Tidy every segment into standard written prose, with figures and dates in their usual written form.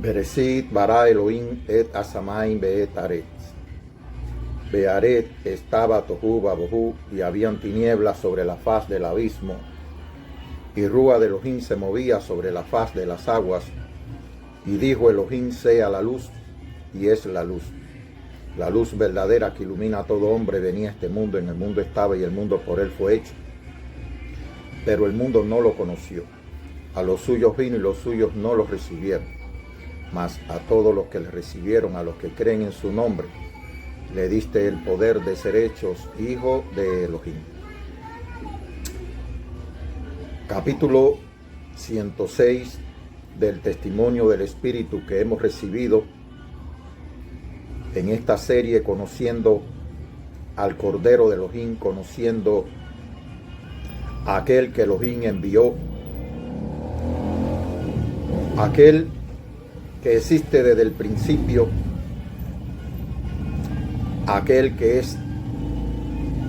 Bereshit bara Elohim et asamayim be'et aretz. Bearet estaba tohu babohu, y habían tinieblas sobre la faz del abismo, y Rúa de Elohim se movía sobre la faz de las aguas, y dijo Elohim: sea la luz, y es la luz. La luz verdadera que ilumina a todo hombre venía a este mundo, en el mundo estaba y el mundo por él fue hecho, pero el mundo no lo conoció. A los suyos vino y los suyos no los recibieron, mas a todos los que le recibieron, a los que creen en su nombre, le diste el poder de ser hechos hijos de Elohim. Capítulo 106 del testimonio del Espíritu que hemos recibido en esta serie, conociendo al Cordero de Elohim, conociendo a aquel que Elohim envió, aquel que existe desde el principio, aquel que es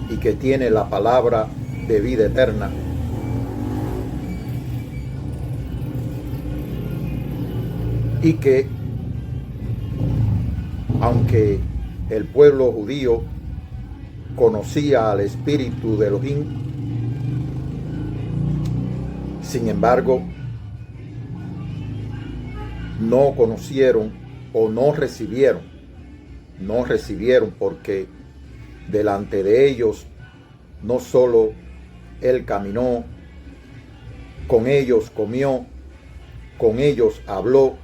y que tiene la palabra de vida eterna, y que aunque el pueblo judío conocía al Espíritu de Elohim, sin embargo no conocieron o no recibieron porque delante de ellos no solo Él caminó, con ellos comió, con ellos habló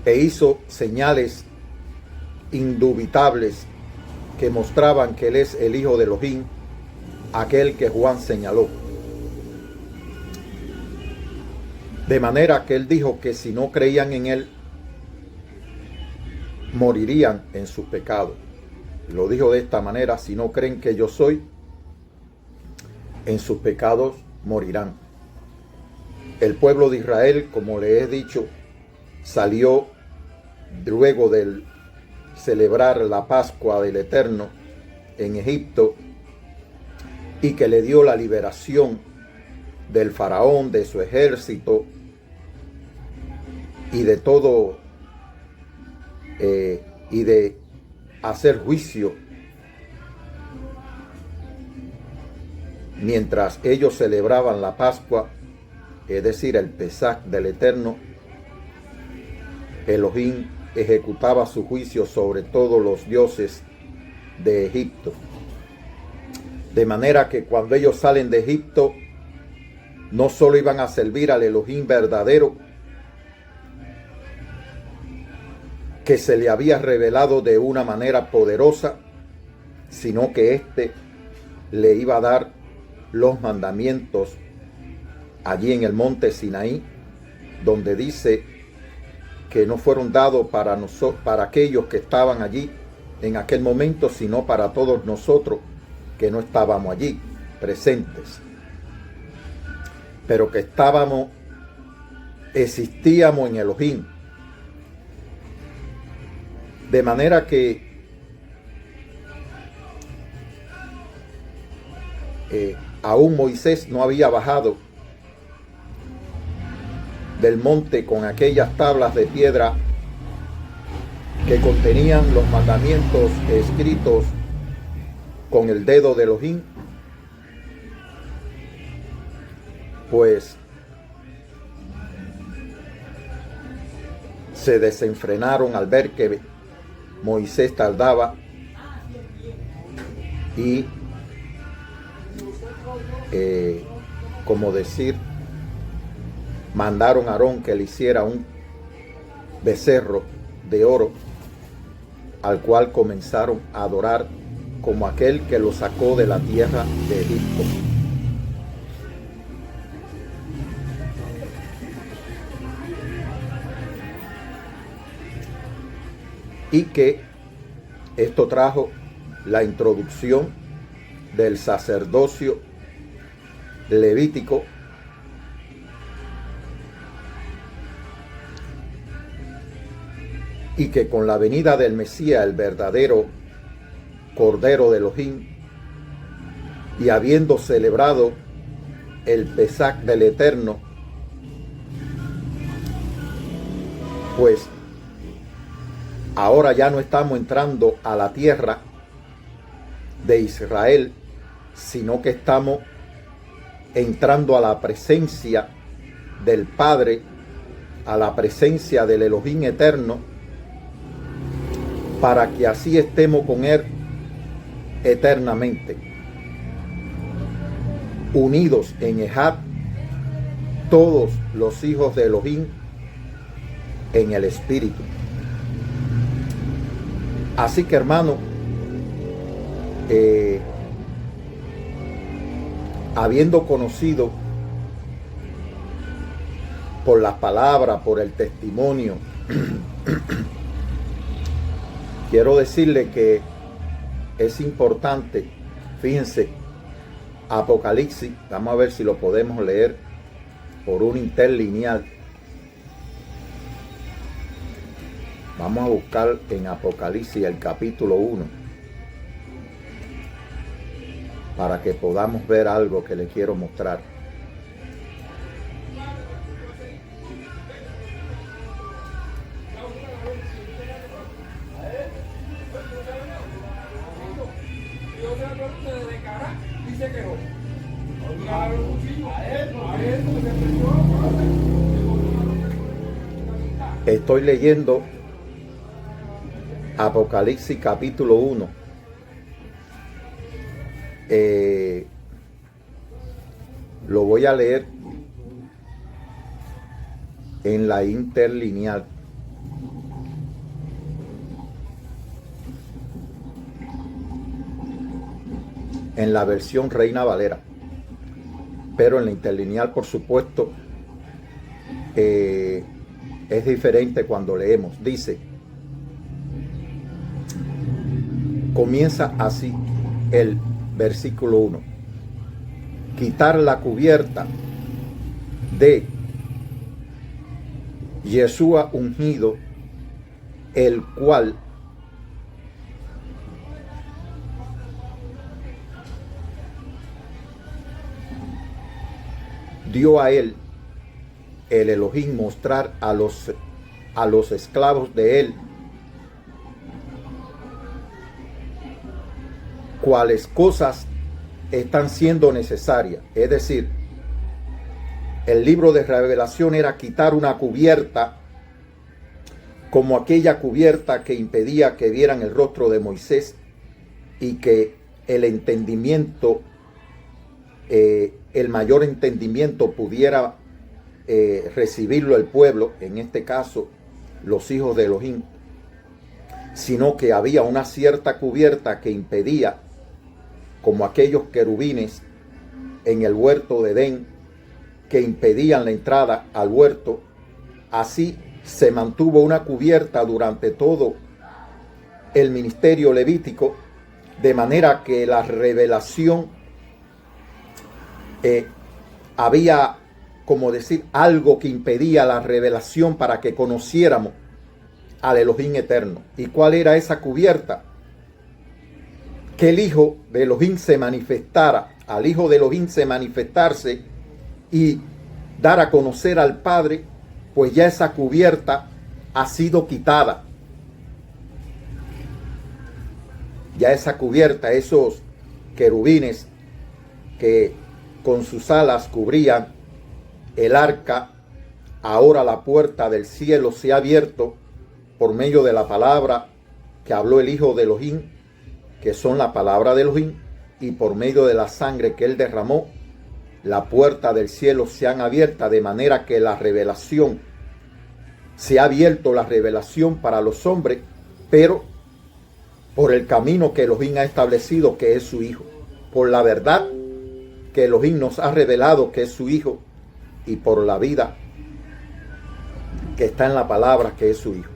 e hizo señales indubitables que mostraban que Él es el Hijo de Elohim, aquel que Juan señaló. De manera que Él dijo que si no creían en Él, morirían en sus pecados. Lo dijo de esta manera: si no creen que yo soy, en sus pecados morirán. El pueblo de Israel, como les he dicho, salió luego de celebrar la Pascua del Eterno en Egipto, y que le dio la liberación del faraón, de su ejército y de todo, y de hacer juicio. Mientras ellos celebraban la Pascua, es decir, el Pesach del Eterno, Elohim ejecutaba su juicio sobre todos los dioses de Egipto. De manera que cuando ellos salen de Egipto, no solo iban a servir al Elohim verdadero, que se le había revelado de una manera poderosa, sino que éste le iba a dar los mandamientos allí en el monte Sinaí, donde dice que no fueron dados para aquellos que estaban allí en aquel momento, sino para todos nosotros que no estábamos allí presentes, pero que existíamos en Elohim. De manera que aún Moisés no había bajado del monte con aquellas tablas de piedra que contenían los mandamientos escritos con el dedo de Elohim, pues se desenfrenaron al ver que Moisés tardaba, y como decir, mandaron a Aarón que le hiciera un becerro de oro, al cual comenzaron a adorar como aquel que lo sacó de la tierra de Egipto. Y que esto trajo la introducción del sacerdocio levítico, y que con la venida del Mesías, el verdadero Cordero de Elohim, y habiendo celebrado el Pesach del Eterno, pues ahora ya no estamos entrando a la tierra de Israel, sino que estamos entrando a la presencia del Padre, a la presencia del Elohim eterno, para que así estemos con Él eternamente, unidos en Ejad, todos los hijos de Elohim en el Espíritu. Así que, hermano, habiendo conocido por las palabras, por el testimonio, quiero decirle que es importante, fíjense, Apocalipsis, vamos a ver si lo podemos leer por un interlineal. Vamos a buscar en Apocalipsis el capítulo 1 para que podamos ver algo que les quiero mostrar. Estoy leyendo Apocalipsis capítulo 1. Lo voy a leer en la interlineal. En la versión Reina Valera. Pero en la interlineal, por supuesto, es diferente cuando leemos. Dice, comienza así el versículo 1. Quitar la cubierta de Yeshua ungido, el cual dio a él el Elohim mostrar a los esclavos de él cuáles cosas están siendo necesarias. Es decir, el libro de Revelación era quitar una cubierta como aquella cubierta que impedía que vieran el rostro de Moisés y que el entendimiento, el mayor entendimiento pudiera recibirlo el pueblo, en este caso los hijos de Elohim, sino que había una cierta cubierta que impedía, como aquellos querubines en el huerto de Edén, que impedían la entrada al huerto. Así se mantuvo una cubierta durante todo el ministerio levítico, de manera que la revelación había, como decir, algo que impedía la revelación para que conociéramos al Elohim eterno. ¿Y cuál era esa cubierta? Que el Hijo de Elohim se manifestara, al Hijo de Elohim se manifestarse y dar a conocer al Padre, pues ya esa cubierta ha sido quitada. Ya esa cubierta, esos querubines que con sus alas cubrían el arca, ahora la puerta del cielo se ha abierto por medio de la palabra que habló el Hijo de Elohim, que son la palabra de Elohim, y por medio de la sangre que él derramó, la puerta del cielo se han abierto, de manera que la revelación, se ha abierto la revelación para los hombres, pero por el camino que Elohim ha establecido, que es su Hijo, por la verdad que Elohim nos ha revelado, que es su Hijo, y por la vida que está en la palabra, que es su Hijo.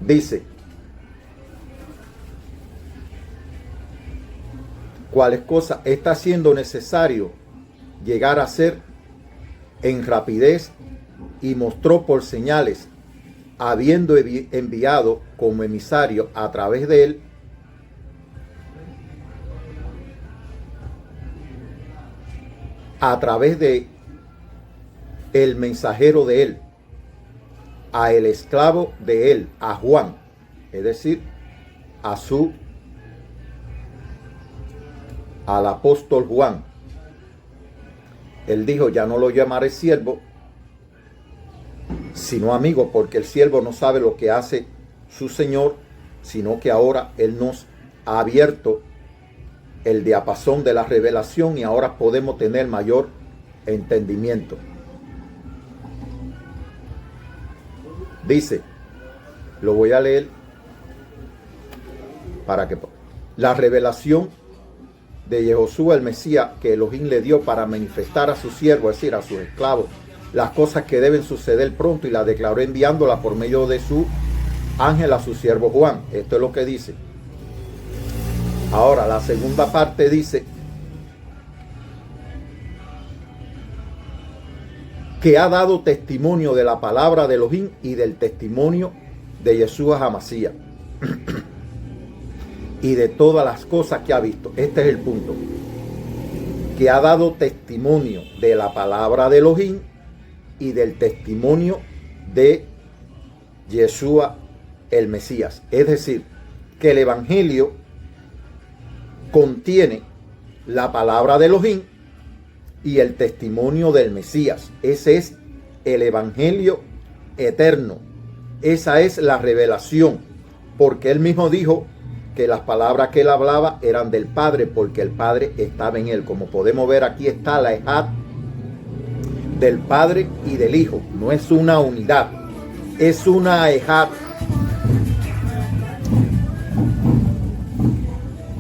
Dice, cuáles cosas está siendo necesario llegar a ser en rapidez, y mostró por señales, habiendo enviado como emisario a través de él a través de el mensajero de él, a el esclavo de él, a Juan, es decir, al apóstol Juan. Él dijo, ya no lo llamaré siervo, sino amigo, porque el siervo no sabe lo que hace su señor, sino que ahora él nos ha abierto el diapasón de la revelación y ahora podemos tener mayor entendimiento. Dice, lo voy a leer para que la revelación de Yehoshua el Mesías que Elohim le dio para manifestar a su siervo, es decir, a sus esclavos, las cosas que deben suceder pronto, y la declaró enviándola por medio de su ángel a su siervo Juan. Esto es lo que dice. Ahora, la segunda parte dice que ha dado testimonio de la palabra de Elohim y del testimonio de Yeshua HaMashiach y de todas las cosas que ha visto. Este es el punto. Que ha dado testimonio de la palabra de Elohim y del testimonio de Yeshua el Mesías. Es decir, que el Evangelio contiene la palabra de Elohim y el testimonio del Mesías. Ese es el Evangelio eterno. Esa es la revelación, porque él mismo dijo que las palabras que él hablaba eran del Padre, porque el Padre estaba en él. Como podemos ver, aquí está la ejad del Padre y del Hijo. No es una unidad, es una ejad.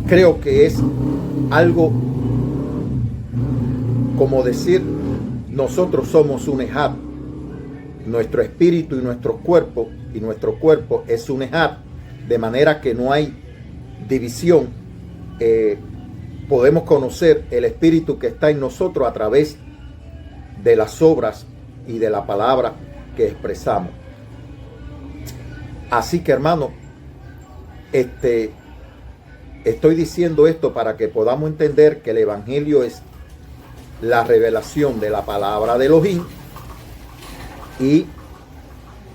Creo que es algo como decir, nosotros somos un ejad. Nuestro espíritu y nuestro cuerpo es un ejad, de manera que no hay división. Podemos conocer el espíritu que está en nosotros a través de las obras y de la palabra que expresamos. Así que, hermano, estoy diciendo esto para que podamos entender que el Evangelio es la revelación de la palabra de Elohim y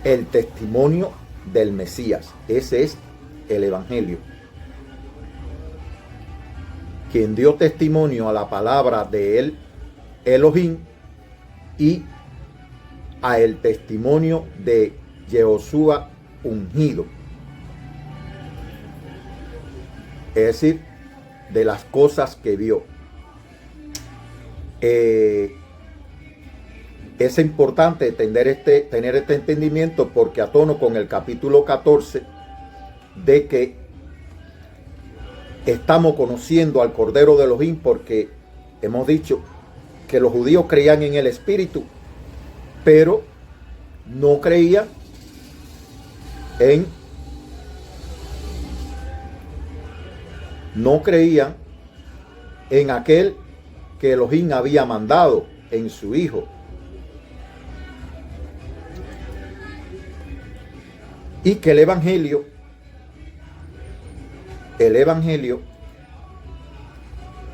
el testimonio del Mesías. Ese es el Evangelio. Quien dio testimonio a la palabra de él, Elohim, y a el testimonio de Yehoshua ungido. Es decir, de las cosas que vio. Es importante tener este entendimiento, porque a tono con el capítulo 14 de que estamos conociendo al Cordero de Elohim, porque hemos dicho que los judíos creían en el Espíritu, pero no creían en aquel que Elohim había mandado, en su Hijo. Y que el Evangelio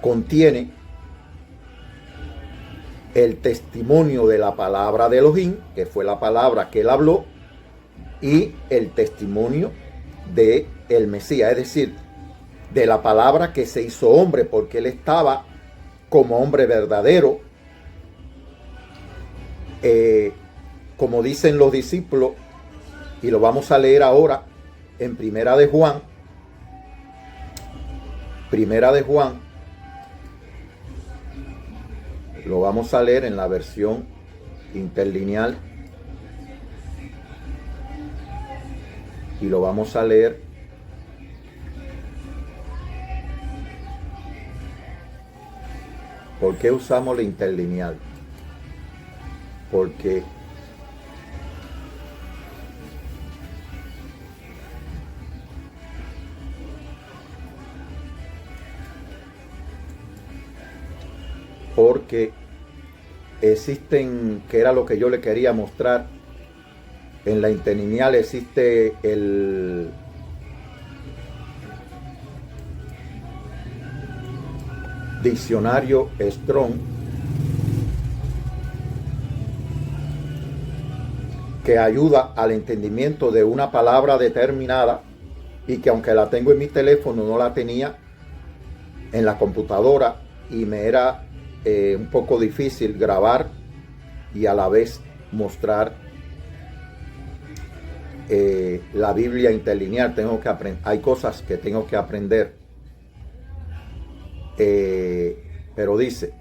contiene el testimonio de la palabra de Elohim, que fue la palabra que él habló, y el testimonio de el Mesías, es decir, de la palabra que se hizo hombre, porque él estaba como hombre verdadero, como dicen los discípulos, y lo vamos a leer ahora en Primera de Juan, lo vamos a leer en la versión interlineal y lo vamos a leer ¿por qué usamos la interlineal? Porque existen, que era lo que yo le quería mostrar, en la interlineal existe el diccionario Strong, que ayuda al entendimiento de una palabra determinada y que aunque la tengo en mi teléfono, no la tenía en la computadora y me era un poco difícil grabar y a la vez mostrar la Biblia interlineal. Tengo que aprender, hay cosas que tengo que aprender, pero dice,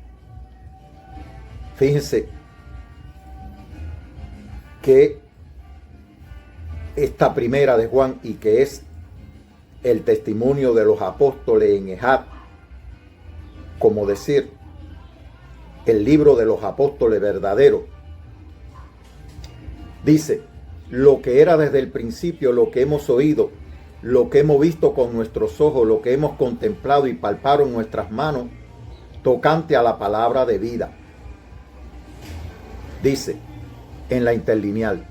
fíjense que esta primera de Juan, y que es el testimonio de los apóstoles en Ejat, como decir, el libro de los apóstoles verdadero, dice, lo que era desde el principio, lo que hemos oído, lo que hemos visto con nuestros ojos, lo que hemos contemplado y palpado en nuestras manos, tocante a la palabra de vida. Dice en la interlineal,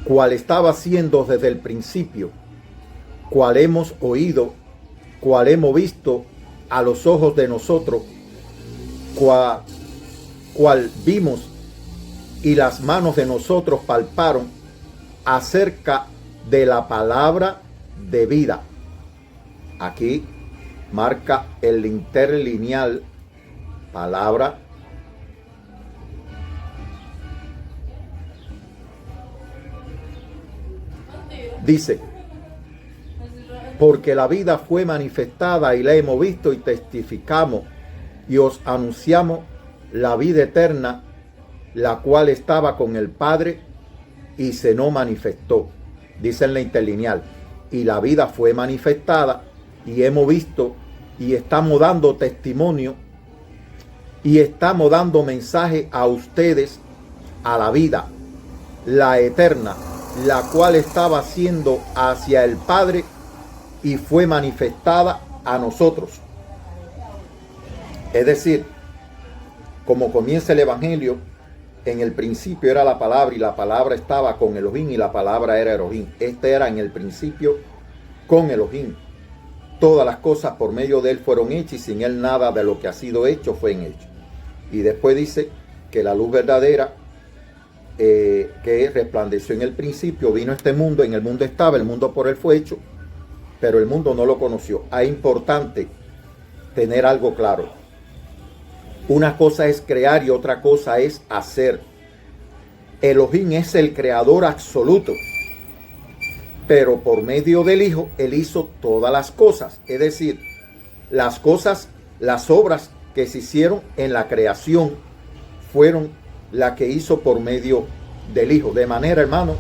cual estaba siendo desde el principio, cual hemos oído, cual hemos visto a los ojos de nosotros, cual vimos y las manos de nosotros palparon acerca de la palabra de vida. Aquí marca el interlineal, palabra dice, porque la vida fue manifestada y la hemos visto y testificamos y os anunciamos la vida eterna, la cual estaba con el Padre y se nos manifestó. Dice en la interlineal, y la vida fue manifestada y hemos visto y estamos dando testimonio y estamos dando mensaje a ustedes, a la vida, la eterna, la cual estaba siendo hacia el Padre y fue manifestada a nosotros. Es decir, como comienza el Evangelio, en el principio era la palabra y la palabra estaba con Elohim y la palabra era Elohim. Este era en el principio con Elohim. Todas las cosas por medio de él fueron hechas y sin él nada de lo que ha sido hecho fue hecho. Y después dice que la luz verdadera que resplandeció en el principio vino a este mundo, en el mundo estaba, el mundo por él fue hecho, pero el mundo no lo conoció. Es importante tener algo claro. Una cosa es crear y otra cosa es hacer. Elohim es el creador absoluto, pero por medio del Hijo, él hizo todas las cosas. Es decir, las cosas, las obras que se hicieron en la creación fueron las que hizo por medio del Hijo. De manera, hermano,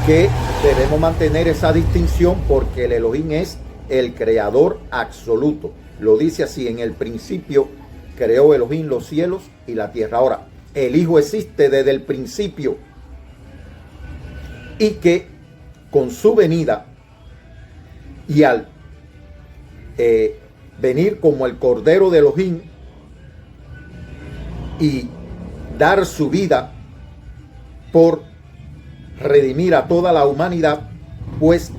que debemos mantener esa distinción porque el Elohim es el creador absoluto. Lo dice así, en el principio creó Elohim los cielos y la tierra. Ahora, el Hijo existe desde el principio y que con su venida y al venir como el Cordero de Elohim y dar su vida por redimir a toda la humanidad, pues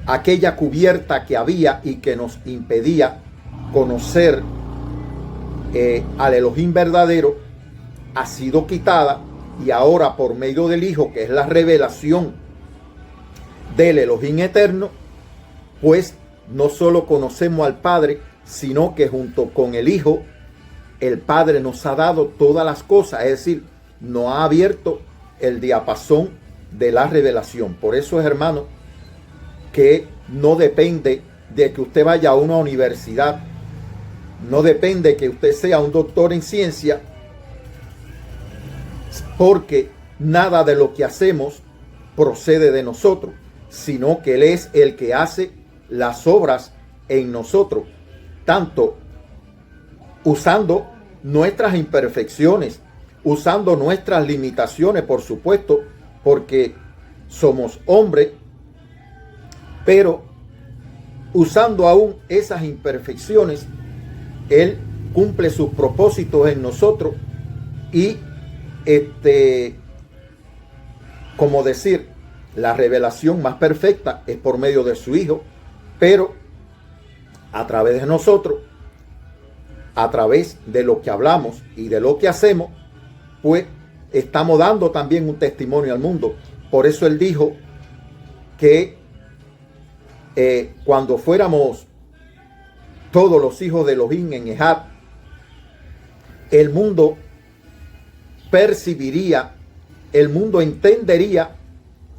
aquella cubierta que había y que nos impedía conocer al Elohim verdadero ha sido quitada, y ahora por medio del Hijo, que es la revelación del Elohim eterno, pues no solo conocemos al Padre, sino que junto con el Hijo, el Padre nos ha dado todas las cosas, es decir, nos ha abierto el diapasón de la revelación. Por eso es, hermano, que no depende de que usted vaya a una universidad, no depende que usted sea un doctor en ciencia, porque nada de lo que hacemos procede de nosotros, sino que Él es el que hace las obras en nosotros, tanto usando nuestras imperfecciones, usando nuestras limitaciones, por supuesto, porque somos hombres, pero usando aún esas imperfecciones, Él cumple sus propósitos en nosotros y como decir, la revelación más perfecta es por medio de su Hijo, pero a través de nosotros, a través de lo que hablamos y de lo que hacemos, pues estamos dando también un testimonio al mundo. Por eso él dijo que cuando fuéramos todos los hijos de Elohim en Ejad, el mundo percibiría, el mundo entendería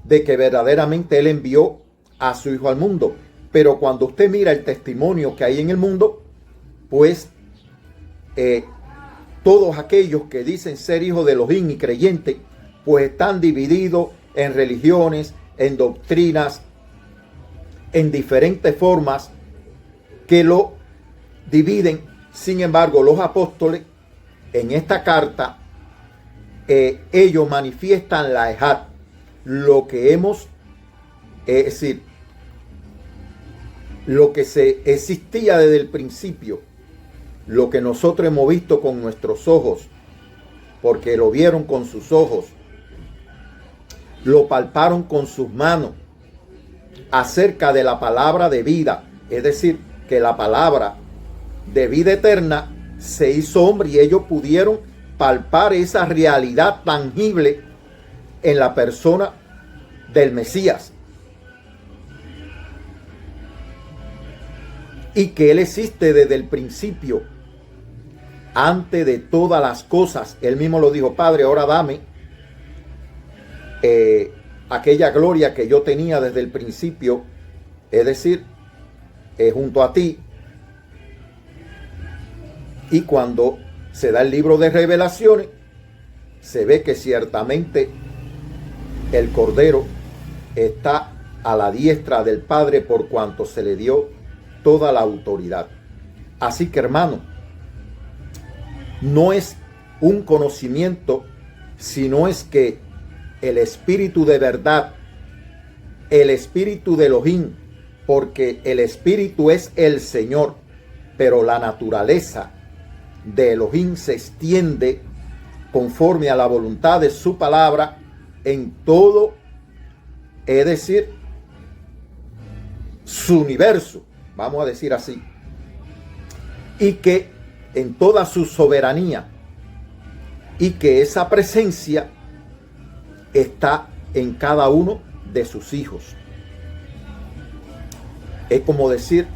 de que verdaderamente él envió a su hijo al mundo. Pero cuando usted mira el testimonio que hay en el mundo, pues todos aquellos que dicen ser hijos de Elohim y creyentes, pues están divididos en religiones, en doctrinas, en diferentes formas que lo dividen. Sin embargo, los apóstoles en esta carta, ellos manifiestan la Ejad, lo que hemos, es decir, lo que se existía desde el principio, lo que nosotros hemos visto con nuestros ojos, porque lo vieron con sus ojos, lo palparon con sus manos, acerca de la palabra de vida, es decir, que la palabra de vida eterna se hizo hombre y ellos pudieron palpar esa realidad tangible en la persona del Mesías. Y que Él existe desde el principio, antes de todas las cosas. Él mismo lo dijo: Padre, ahora dame aquella gloria que yo tenía desde el principio, es decir, junto a ti. Y cuando se da el libro de Revelaciones, se ve que ciertamente el Cordero está a la diestra del Padre, por cuanto se le dio toda la autoridad. Así que, hermano, no es un conocimiento, sino es que el Espíritu de verdad, el Espíritu de Elohim, porque el Espíritu es el Señor, pero la naturaleza de Elohim se extiende conforme a la voluntad de su palabra en todo, es decir, su universo, vamos a decir así, y que en toda su soberanía, y que esa presencia está en cada uno de sus hijos. Es como decir,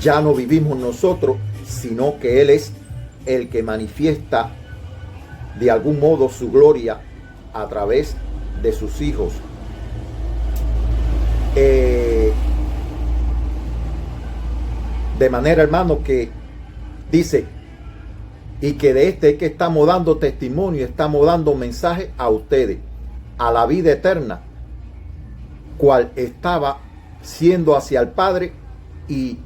ya no vivimos nosotros, sino que Él es el que manifiesta de algún modo su gloria a través de sus hijos. De manera, hermano, que dice, y que de este es que estamos dando testimonio, estamos dando mensaje a ustedes, a la vida eterna, cual estaba siendo hacia el Padre y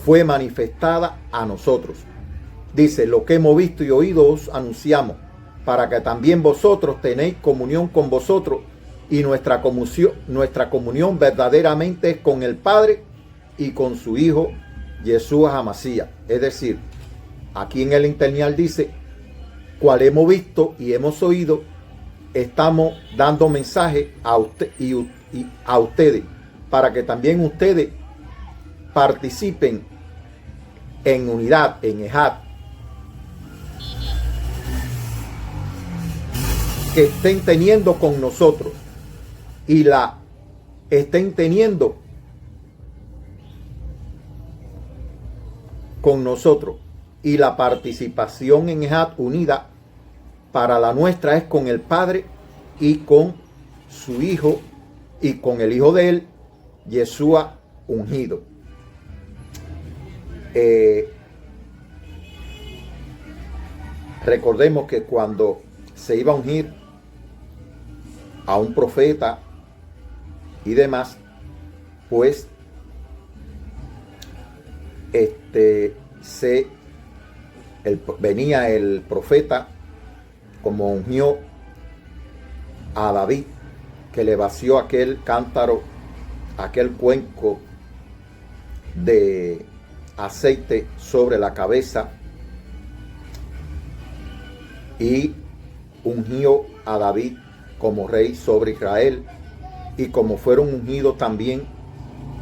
fue manifestada a nosotros. Dice: lo que hemos visto y oído os anunciamos, para que también vosotros tenéis comunión con vosotros, y nuestra comunión verdaderamente es con el Padre y con su Hijo Yeshua HaMashiach. Es decir, aquí en el interlineal dice: cual hemos visto y hemos oído, estamos dando mensaje a usted y a ustedes, para que también ustedes participen en unidad, en Ejad, que estén teniendo con nosotros y la estén teniendo con nosotros, y la participación en Ejad unida para la nuestra es con el Padre y con su Hijo y con el Hijo de él, Yeshua ungido. Recordemos que cuando se iba a ungir a un profeta y demás, pues venía el profeta, como ungió a David, que le vació aquel cántaro, aquel cuenco de aceite sobre la cabeza, y ungió a David como rey sobre Israel, y como fueron ungidos también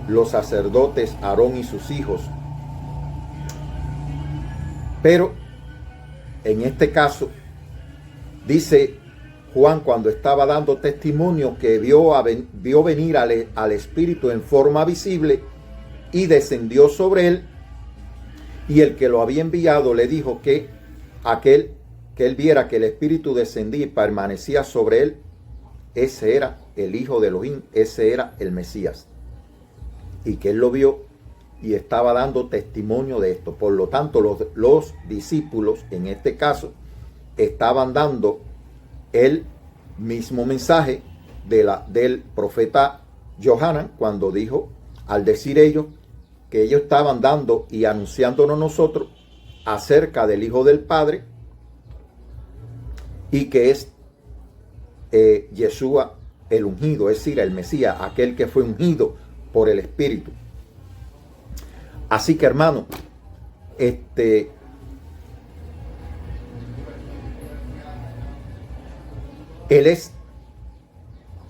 los sacerdotes Aarón y sus hijos. Pero en este caso, dice Juan, cuando estaba dando testimonio, que vio venir al Espíritu en forma visible y descendió sobre él, y el que lo había enviado le dijo que aquel que él viera que el Espíritu descendía y permanecía sobre él, ese era el Hijo de Elohim, ese era el Mesías, y que él lo vio y estaba dando testimonio de esto. Por lo tanto, los discípulos, en este caso, estaban dando el mismo mensaje del profeta Johanan, cuando dijo, al decir ellos, que ellos estaban dando y anunciándonos nosotros acerca del Hijo del Padre, y que es Yeshua el ungido, es decir, el Mesías, aquel que fue ungido por el Espíritu. Así que, hermano, Él es,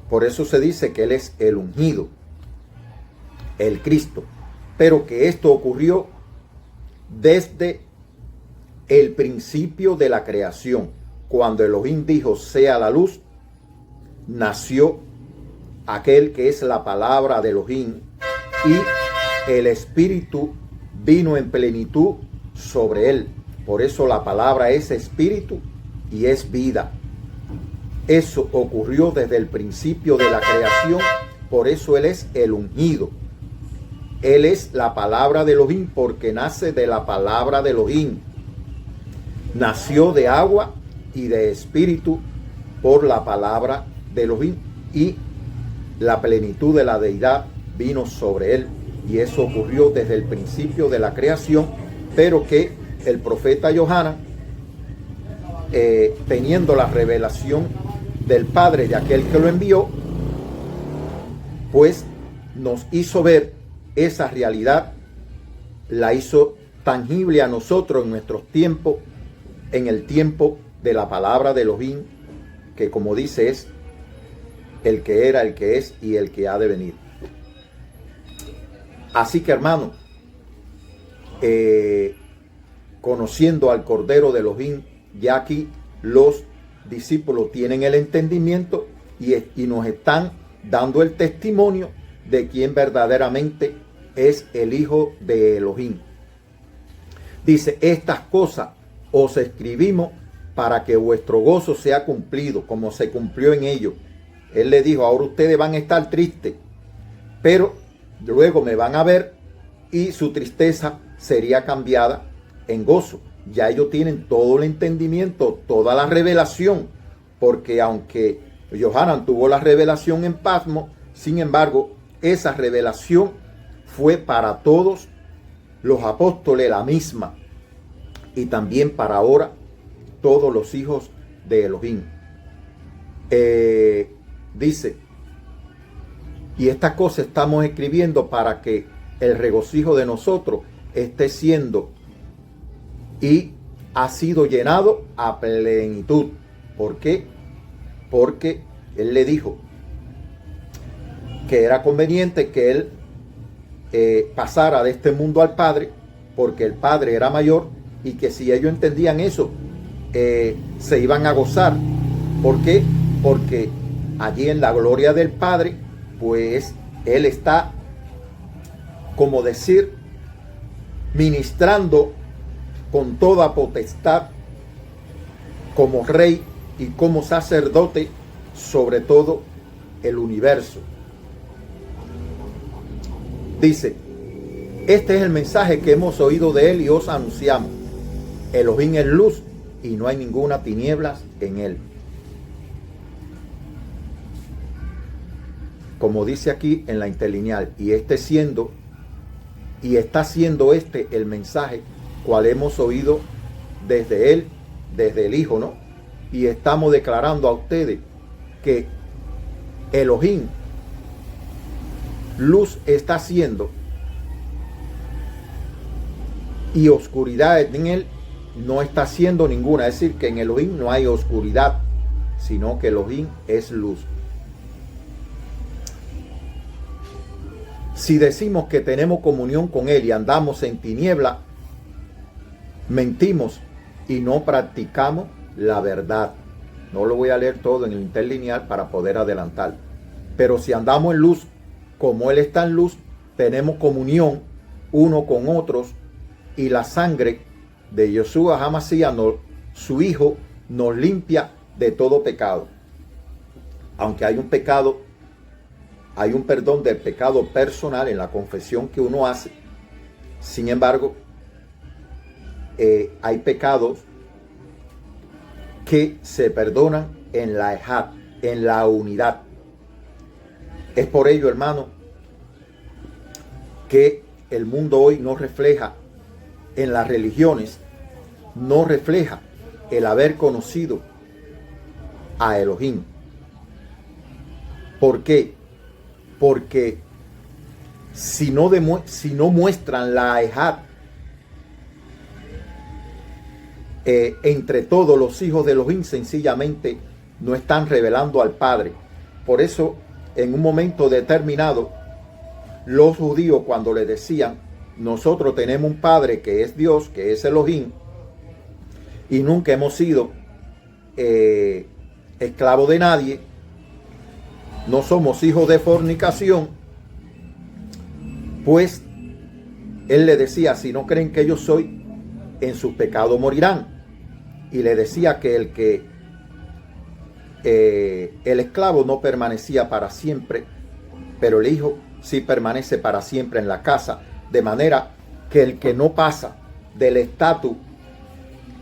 por eso se dice que Él es el ungido, el Cristo, pero que esto ocurrió desde el principio de la creación. Cuando Elohim dijo, sea la luz, nació aquel que es la palabra de Elohim, y el Espíritu vino en plenitud sobre él. Por eso la palabra es Espíritu y es vida. Eso ocurrió desde el principio de la creación. Por eso Él es el ungido. Él es la palabra de Elohim, porque nace de la palabra de Elohim. Nació de agua y de espíritu por la palabra de Elohim, y la plenitud de la deidad vino sobre él. Y eso ocurrió desde el principio de la creación, pero que el profeta Johanan, teniendo la revelación del Padre de aquel que lo envió, pues nos hizo ver esa realidad, la hizo tangible a nosotros en nuestros tiempos, en el tiempo de la palabra de Elohim, que como dice es el que era, el que es y el que ha de venir. Así que, hermano, conociendo al Cordero de Elohim, ya aquí los discípulos tienen el entendimiento y nos están dando el testimonio de quién verdaderamente es el Hijo de Elohim. Dice, estas cosas os escribimos para que vuestro gozo sea cumplido, como se cumplió en ellos. Él le dijo, ahora ustedes van a estar tristes, pero luego me van a ver y su tristeza sería cambiada en gozo. Ya ellos tienen todo el entendimiento, toda la revelación, porque aunque Johanan tuvo la revelación en Patmos, sin embargo, esa revelación fue para todos los apóstoles la misma, y también para ahora todos los hijos de Elohim. Dice, y estas cosas estamos escribiendo para que el regocijo de nosotros esté siendo y ha sido llenado a plenitud. ¿Por qué? Porque él le dijo que era conveniente que él pasara de este mundo al Padre, porque el Padre era mayor, y que si ellos entendían eso, se iban a gozar. ¿Por qué? Porque allí en la gloria del Padre, pues Él está, como decir, ministrando con toda potestad, como rey y como sacerdote sobre todo el universo. Dice, este es el mensaje que hemos oído de Él y os anunciamos. Elohim es luz y no hay ninguna tinieblas en Él. Como dice aquí en la interlineal, y está siendo este el mensaje cual hemos oído desde Él, desde el Hijo, ¿no? Y estamos declarando a ustedes que Elohim, luz está siendo, y oscuridad en Él no está siendo ninguna. Es decir, que en Elohim no hay oscuridad, sino que Elohim es luz. Si decimos que tenemos comunión con Él y andamos en tiniebla, mentimos y no practicamos la verdad. No lo voy a leer todo en el interlineal para poder adelantar. Pero si andamos en luz, como Él está en luz, tenemos comunión uno con otros, y la sangre de Yeshua HaMashiach, su Hijo, nos limpia de todo pecado. Aunque hay un pecado, hay un perdón del pecado personal en la confesión que uno hace. Sin embargo, hay pecados que se perdonan en la Ejad, en la unidad. Es por ello, hermano, que el mundo hoy no refleja en las religiones, no refleja el haber conocido a Elohim. ¿Por qué? Porque si no muestran la Ejad entre todos los hijos de Elohim, sencillamente no están revelando al Padre. Por eso, en un momento determinado, los judíos, cuando le decían, nosotros tenemos un Padre que es Dios, que es Elohim, y nunca hemos sido esclavos de nadie, no somos hijos de fornicación, pues él le decía, si no creen que yo soy, en sus pecados morirán. Y le decía que el esclavo no permanecía para siempre, pero el hijo sí permanece para siempre en la casa, de manera que el que no pasa del estatus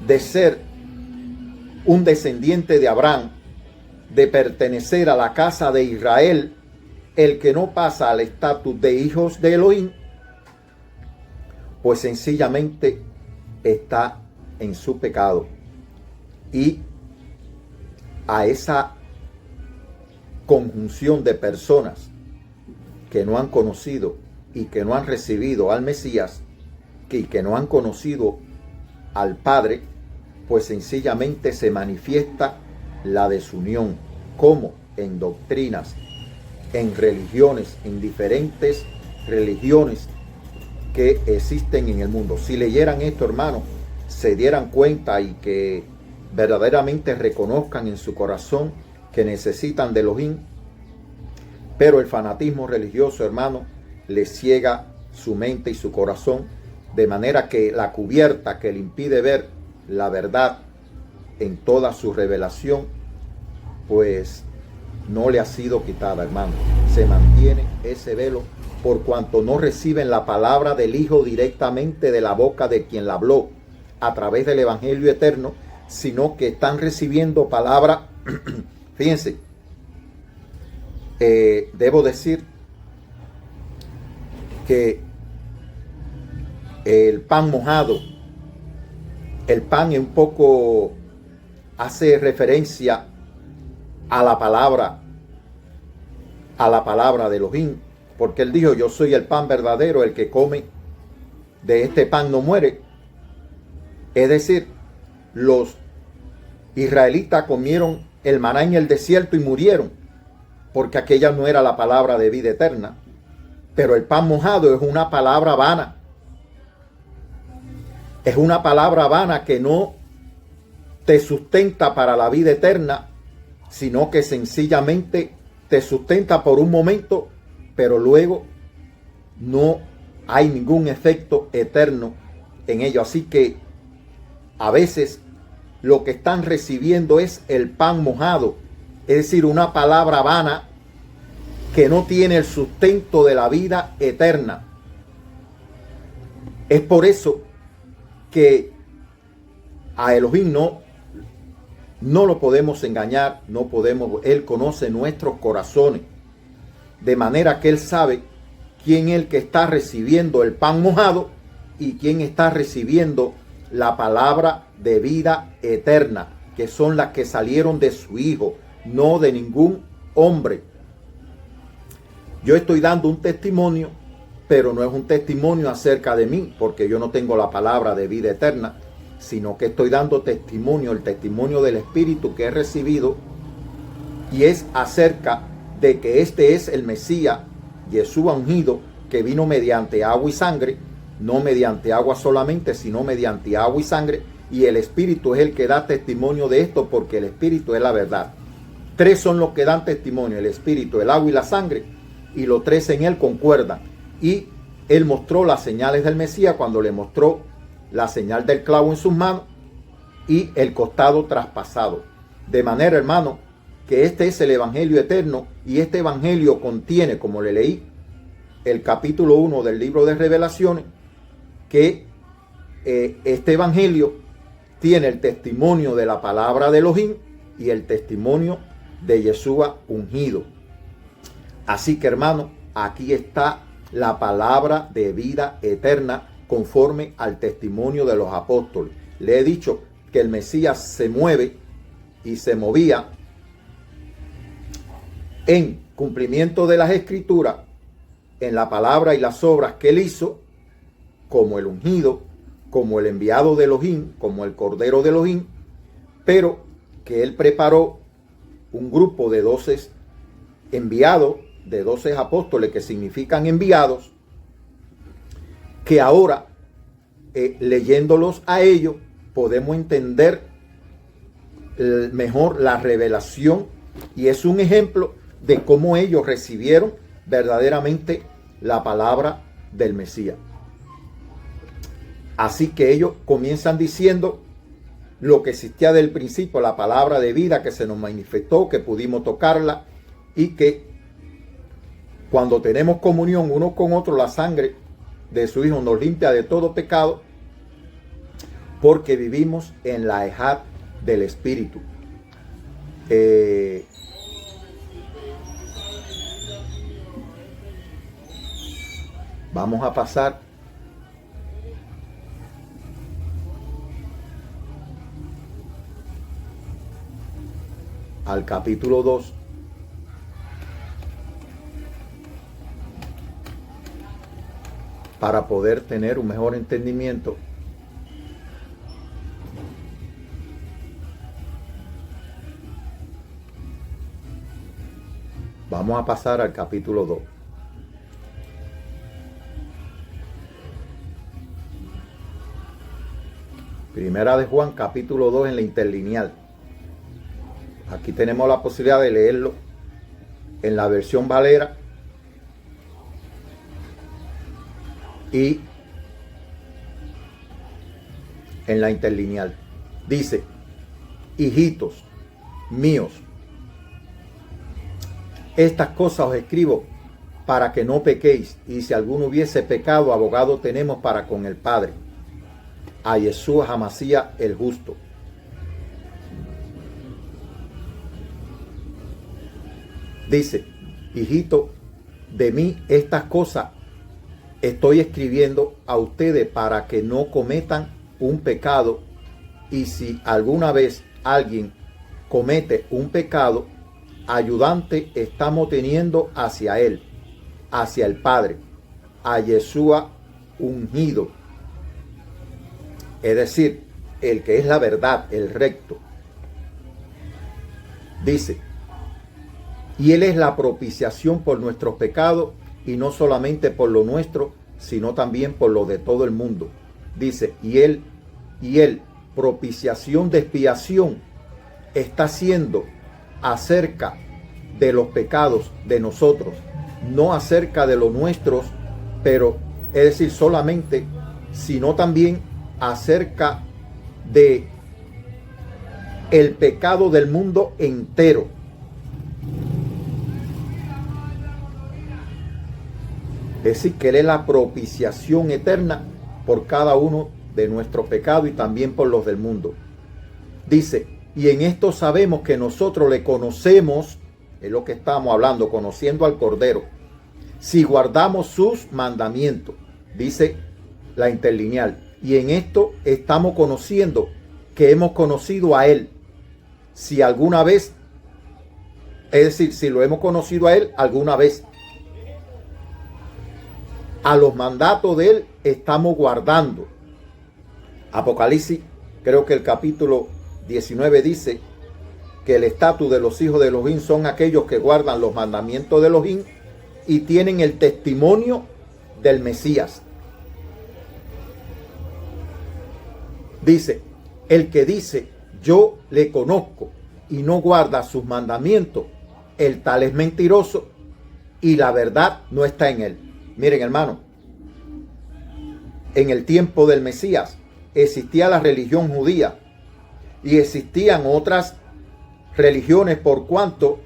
de ser un descendiente de Abraham, de pertenecer a la casa de Israel, el que no pasa al estatus de hijos de Elohim, pues sencillamente está en su pecado. Y a esa conjunción de personas que no han conocido y que no han recibido al Mesías, y que no han conocido al Padre, pues sencillamente se manifiesta la desunión, como en doctrinas, en religiones, en diferentes religiones que existen en el mundo. Si leyeran esto, hermano, se dieran cuenta y que verdaderamente reconozcan en su corazón que necesitan de Elohim, pero el fanatismo religioso, hermano, les ciega su mente y su corazón, de manera que la cubierta que le impide ver la verdad en toda su revelación, pues no le ha sido quitada, hermano. Se mantiene ese velo por cuanto no reciben la palabra del Hijo directamente de la boca de quien la habló a través del Evangelio eterno, sino que están recibiendo palabra. Fíjense, debo decir que el pan mojado, el pan un poco hace referencia a la palabra de Elohim, porque él dijo, yo soy el pan verdadero, el que come de este pan no muere. Es decir, los israelitas comieron el maná en el desierto y murieron, porque aquella no era la palabra de vida eterna. Pero el pan mojado es una palabra vana. Es una palabra vana que no te sustenta para la vida eterna, sino que sencillamente te sustenta por un momento, pero luego no hay ningún efecto eterno en ello. Así que a veces lo que están recibiendo es el pan mojado, es decir, una palabra vana que no tiene el sustento de la vida eterna. Es por eso que a Elohim no lo podemos engañar, no podemos. Él conoce nuestros corazones, de manera que Él sabe quién es el que está recibiendo el pan mojado y quién está recibiendo la palabra de vida eterna, que son las que salieron de su Hijo, no de ningún hombre. Yo estoy dando un testimonio, pero no es un testimonio acerca de mí, porque yo no tengo la palabra de vida eterna, sino que estoy dando testimonio, el testimonio del Espíritu que he recibido, y es acerca de que este es el Mesías, Yeshua ungido, que vino mediante agua y sangre, no mediante agua solamente, sino mediante agua y sangre, y el Espíritu es el que da testimonio de esto, porque el Espíritu es la verdad. Tres son los que dan testimonio: el Espíritu, el agua y la sangre, y los tres en él concuerdan. Y él mostró las señales del Mesías cuando le mostró la señal del clavo en sus manos y el costado traspasado. De manera, hermano, que este es el evangelio eterno, y este evangelio contiene, como le leí, el capítulo 1 del libro de Revelaciones, que este evangelio tiene el testimonio de la palabra de Elohim y el testimonio de Yeshua ungido. Así que, hermano, aquí está la palabra de vida eterna conforme al testimonio de los apóstoles. Le he dicho que el Mesías se mueve y se movía en cumplimiento de las Escrituras, en la palabra y las obras que él hizo, como el ungido, como el enviado de Elohim, como el Cordero de Elohim, pero que él preparó un grupo de 12 enviados, de 12 apóstoles, que significan enviados, que ahora, leyéndolos a ellos, podemos entender mejor la revelación, y es un ejemplo de cómo ellos recibieron verdaderamente la palabra del Mesías. Así que ellos comienzan diciendo lo que existía del principio, la palabra de vida que se nos manifestó, que pudimos tocarla, y que cuando tenemos comunión unos con otros, la sangre de su Hijo nos limpia de todo pecado, porque vivimos en la ejad del Espíritu. Vamos a pasar al capítulo 2. Para poder tener un mejor entendimiento vamos a pasar al capítulo 2. Primera de Juan, capítulo 2, en la interlineal. Aquí tenemos la posibilidad de leerlo en la versión Valera y en la interlineal. Dice: hijitos míos, estas cosas os escribo para que no pequéis, y si alguno hubiese pecado, abogado tenemos para con el Padre, a Yeshua Hamashiach el justo. Dice: hijito, de mí estas cosas estoy escribiendo a ustedes para que no cometan un pecado, y si alguna vez alguien comete un pecado, ayudante estamos teniendo hacia él, hacia el Padre, a Yeshua ungido, es decir, el que es la verdad, el recto. Dice: y él es la propiciación por nuestros pecados, y no solamente por lo nuestro, sino también por lo de todo el mundo. Dice: y él, propiciación de expiación, está siendo acerca de los pecados de nosotros, no acerca de los nuestros, pero es decir, solamente, sino también acerca de el pecado del mundo entero. Es decir, que él es la propiciación eterna por cada uno de nuestros pecados y también por los del mundo. Dice: y en esto sabemos que nosotros le conocemos, es lo que estamos hablando, conociendo al Cordero, si guardamos sus mandamientos. Dice la interlineal: y en esto estamos conociendo que hemos conocido a él, si alguna vez, es decir, si lo hemos conocido a él alguna vez. A los mandatos de él estamos guardando. Apocalipsis, creo que el capítulo 19 dice que el estatus de los hijos de Elohim son aquellos que guardan los mandamientos de Elohim y tienen el testimonio del Mesías. Dice, el que dice, yo le conozco y no guarda sus mandamientos, el tal es mentiroso y la verdad no está en él. Miren, hermano, en el tiempo del Mesías existía la religión judía y existían otras religiones por cuanto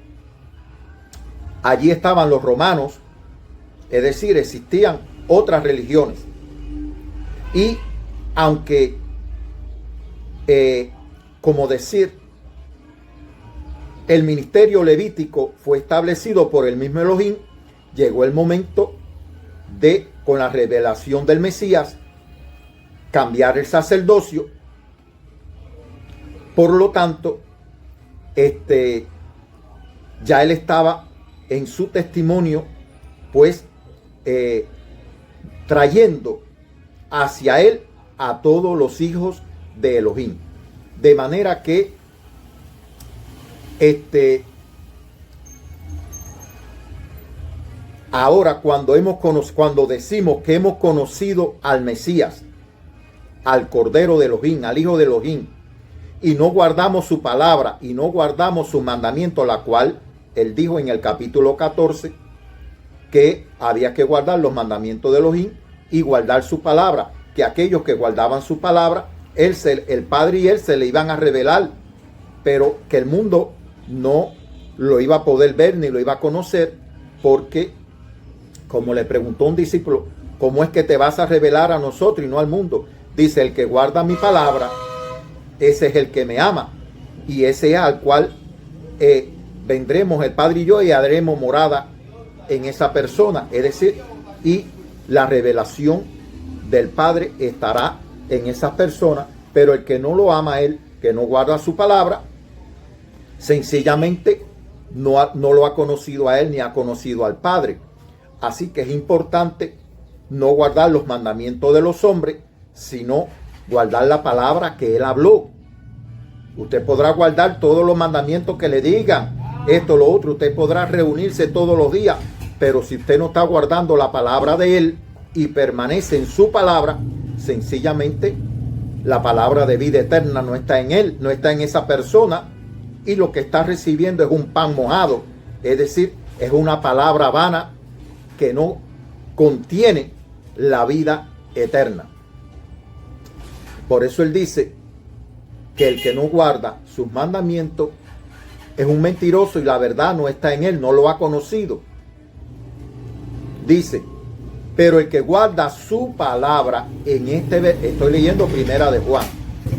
allí estaban los romanos, es decir, existían otras religiones. Y aunque, como decir, el ministerio levítico fue establecido por el mismo Elohim, llegó el momento de, con la revelación del Mesías, cambiar el sacerdocio. Por lo tanto, ya él estaba en su testimonio, pues, trayendo hacia él a todos los hijos de Elohim. De manera que ahora cuando decimos que hemos conocido al Mesías, al Cordero de Elohim, al Hijo de Elohim, y no guardamos su palabra y no guardamos su mandamiento, la cual él dijo en el capítulo 14 que había que guardar los mandamientos de Elohim y guardar su palabra, que aquellos que guardaban su palabra, el Padre y él se le iban a revelar, pero que el mundo no lo iba a poder ver ni lo iba a conocer, porque, como le preguntó un discípulo, ¿cómo es que te vas a revelar a nosotros y no al mundo? Dice, el que guarda mi palabra, ese es el que me ama, y ese es al cual vendremos el Padre y yo y haremos morada en esa persona. Es decir, y la revelación del Padre estará en esa persona, pero el que no lo ama a él, que no guarda su palabra, sencillamente no lo ha conocido a él ni ha conocido al Padre. Así que es importante no guardar los mandamientos de los hombres, sino guardar la palabra que él habló. Usted podrá guardar todos los mandamientos que le digan, esto, lo otro, usted podrá reunirse todos los días, pero si usted no está guardando la palabra de él y permanece en su palabra, sencillamente la palabra de vida eterna no está en él, no está en esa persona, y lo que está recibiendo es un pan mojado, es decir, es una palabra vana que no contiene la vida eterna. Por eso él dice que el que no guarda sus mandamientos es un mentiroso y la verdad no está en él, no lo ha conocido. Dice, pero el que guarda su palabra, estoy leyendo Primera de Juan,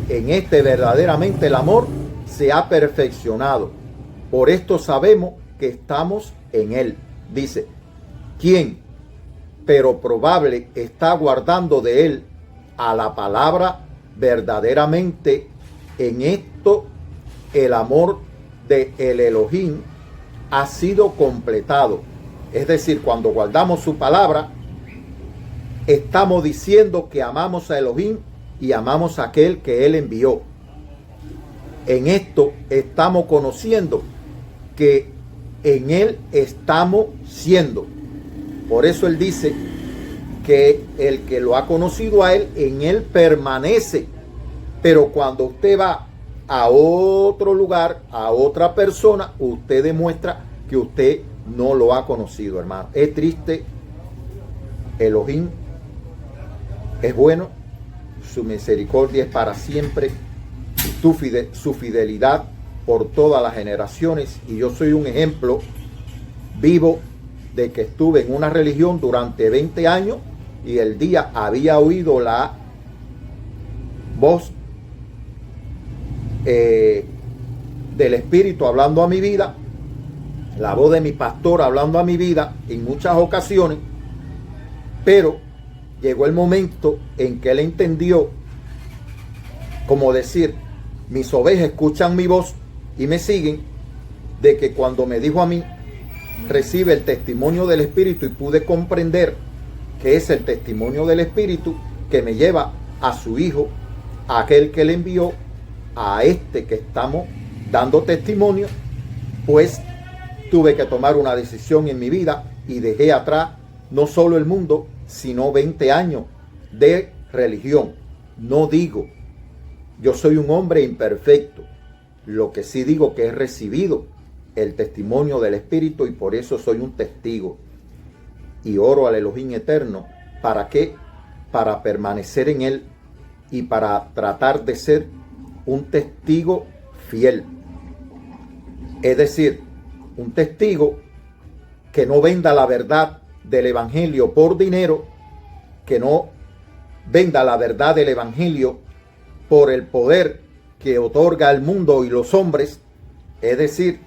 en verdaderamente el amor se ha perfeccionado. Por esto sabemos que estamos en él. Dice, ¿quién? Pero probable está guardando de él a la palabra verdaderamente. En esto el amor de el Elohim ha sido completado. Es decir, cuando guardamos su palabra, estamos diciendo que amamos a Elohim y amamos a aquel que él envió. En esto estamos conociendo que en él estamos siendo. Por eso él dice que el que lo ha conocido a él, en él permanece. Pero cuando usted va a otro lugar, a otra persona, usted demuestra que usted no lo ha conocido, hermano. Es triste. Elohim es bueno, su misericordia es para siempre, su fidelidad por todas las generaciones. Y yo soy un ejemplo vivo de que estuve en una religión durante 20 años y el día había oído la voz del Espíritu hablando a mi vida, la voz de mi pastor hablando a mi vida en muchas ocasiones, pero llegó el momento en que él entendió, como decir, mis ovejas escuchan mi voz y me siguen, de que cuando me dijo a mí, recibe el testimonio del Espíritu, y pude comprender que es el testimonio del Espíritu que me lleva a su Hijo, a aquel que le envió, a este que estamos dando testimonio, pues tuve que tomar una decisión en mi vida y dejé atrás no solo el mundo, sino 20 años de religión. No digo Yo soy un hombre imperfecto. Lo que sí digo que he recibido el testimonio del Espíritu y por eso soy un testigo. Y oro al Elohim eterno. ¿Para qué? Para permanecer en él y para tratar de ser un testigo fiel. Es decir, un testigo que no venda la verdad del Evangelio por dinero, que no venda la verdad del Evangelio por el poder que otorga el mundo y los hombres, es decir,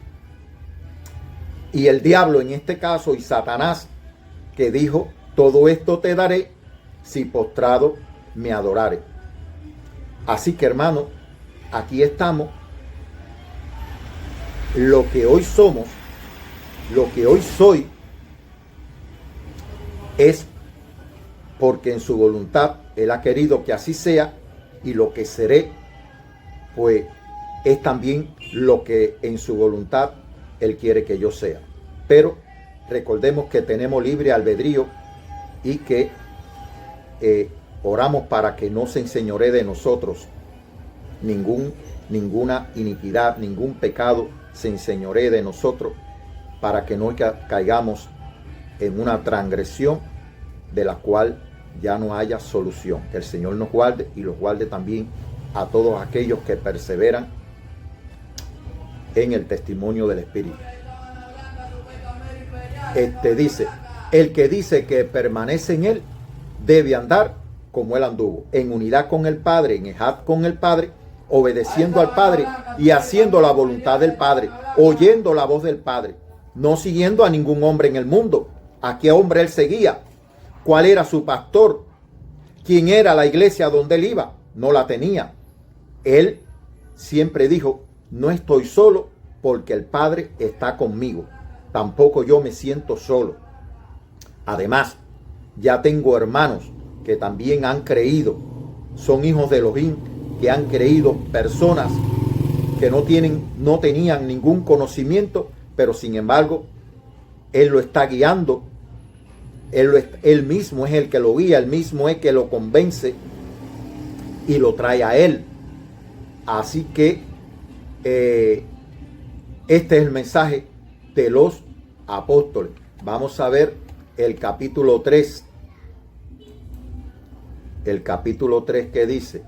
y el diablo en este caso y Satanás, que dijo, todo esto te daré si postrado me adorare. Así que hermano, aquí estamos. Lo que hoy somos, lo que hoy soy, es porque en su voluntad Él ha querido que así sea, y lo que seré, pues es también lo que en su voluntad Él quiere que yo sea. Pero recordemos que tenemos libre albedrío y que oramos para que no se enseñoree de nosotros ninguna iniquidad, ningún pecado se enseñoree de nosotros, para que no caigamos en una transgresión de la cual ya no haya solución. Que el Señor nos guarde y los guarde también a todos aquellos que perseveran en el testimonio del Espíritu. Dice, el que dice que permanece en él debe andar como él anduvo, en unidad con el Padre, en ejad con el Padre, obedeciendo al Padre y haciendo la voluntad del Padre, oyendo la voz del Padre, no siguiendo a ningún hombre en el mundo. ¿A qué hombre él seguía? ¿Cuál era su pastor? ¿Quién era la iglesia donde él iba? No la tenía. Él siempre dijo, no estoy solo porque el Padre está conmigo. Tampoco yo me siento solo. Además, ya tengo hermanos que también han creído. Son hijos de Elohim que han creído, personas que no tenían ningún conocimiento, pero sin embargo, Él lo está guiando. Él mismo es el que lo guía, Él mismo es el que lo convence y lo trae a Él. Así que este es el mensaje de los apóstoles. Vamos a ver el capítulo 3. El capítulo 3 que dice: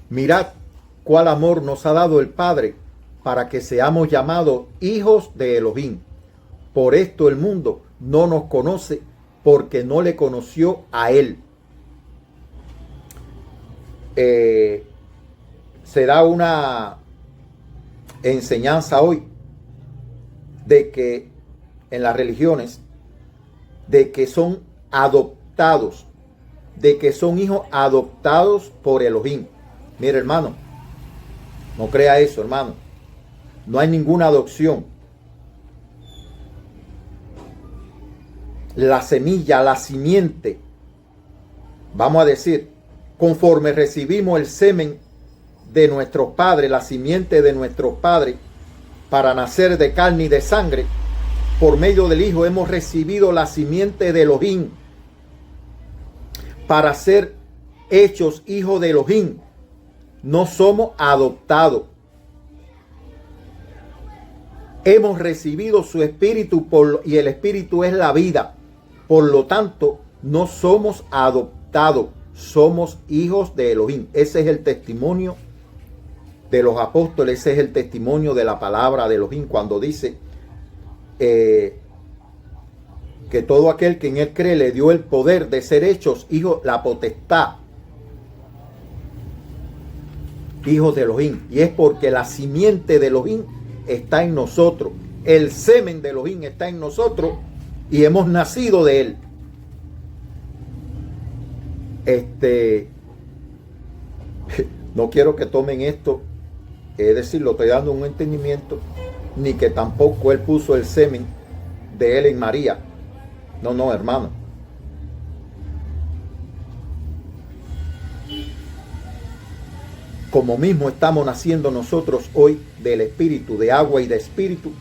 mirad cuál amor nos ha dado el Padre para que seamos llamados hijos de Elohim. Por esto el mundo no nos conoce, porque no le conoció a Él. Se da una enseñanza hoy de que en las religiones, de que son adoptados, de que son hijos adoptados por Elohim. Mire, hermano, no crea eso, hermano. No hay ninguna adopción. La semilla, la simiente, vamos a decir, conforme recibimos el semen de nuestros padres, la simiente de nuestros padres, para nacer de carne y de sangre, por medio del Hijo hemos recibido la simiente de Elohim, para ser hechos hijos de Elohim. No somos adoptados. Hemos recibido su espíritu y el espíritu es la vida. Por lo tanto, no somos adoptados, somos hijos de Elohim. Ese es el testimonio de los apóstoles, ese es el testimonio de la palabra de Elohim cuando dice que todo aquel que en él cree le dio el poder de ser hechos hijos, la potestad, hijos de Elohim. Y es porque la simiente de Elohim está en nosotros, el semen de Elohim está en nosotros y hemos nacido de él. No quiero que tomen esto, es decir, lo estoy dando un entendimiento, ni que tampoco él puso el semen de él en María. No, hermano. como mismo estamos naciendo nosotros hoy del Espíritu, de agua y de Espíritu,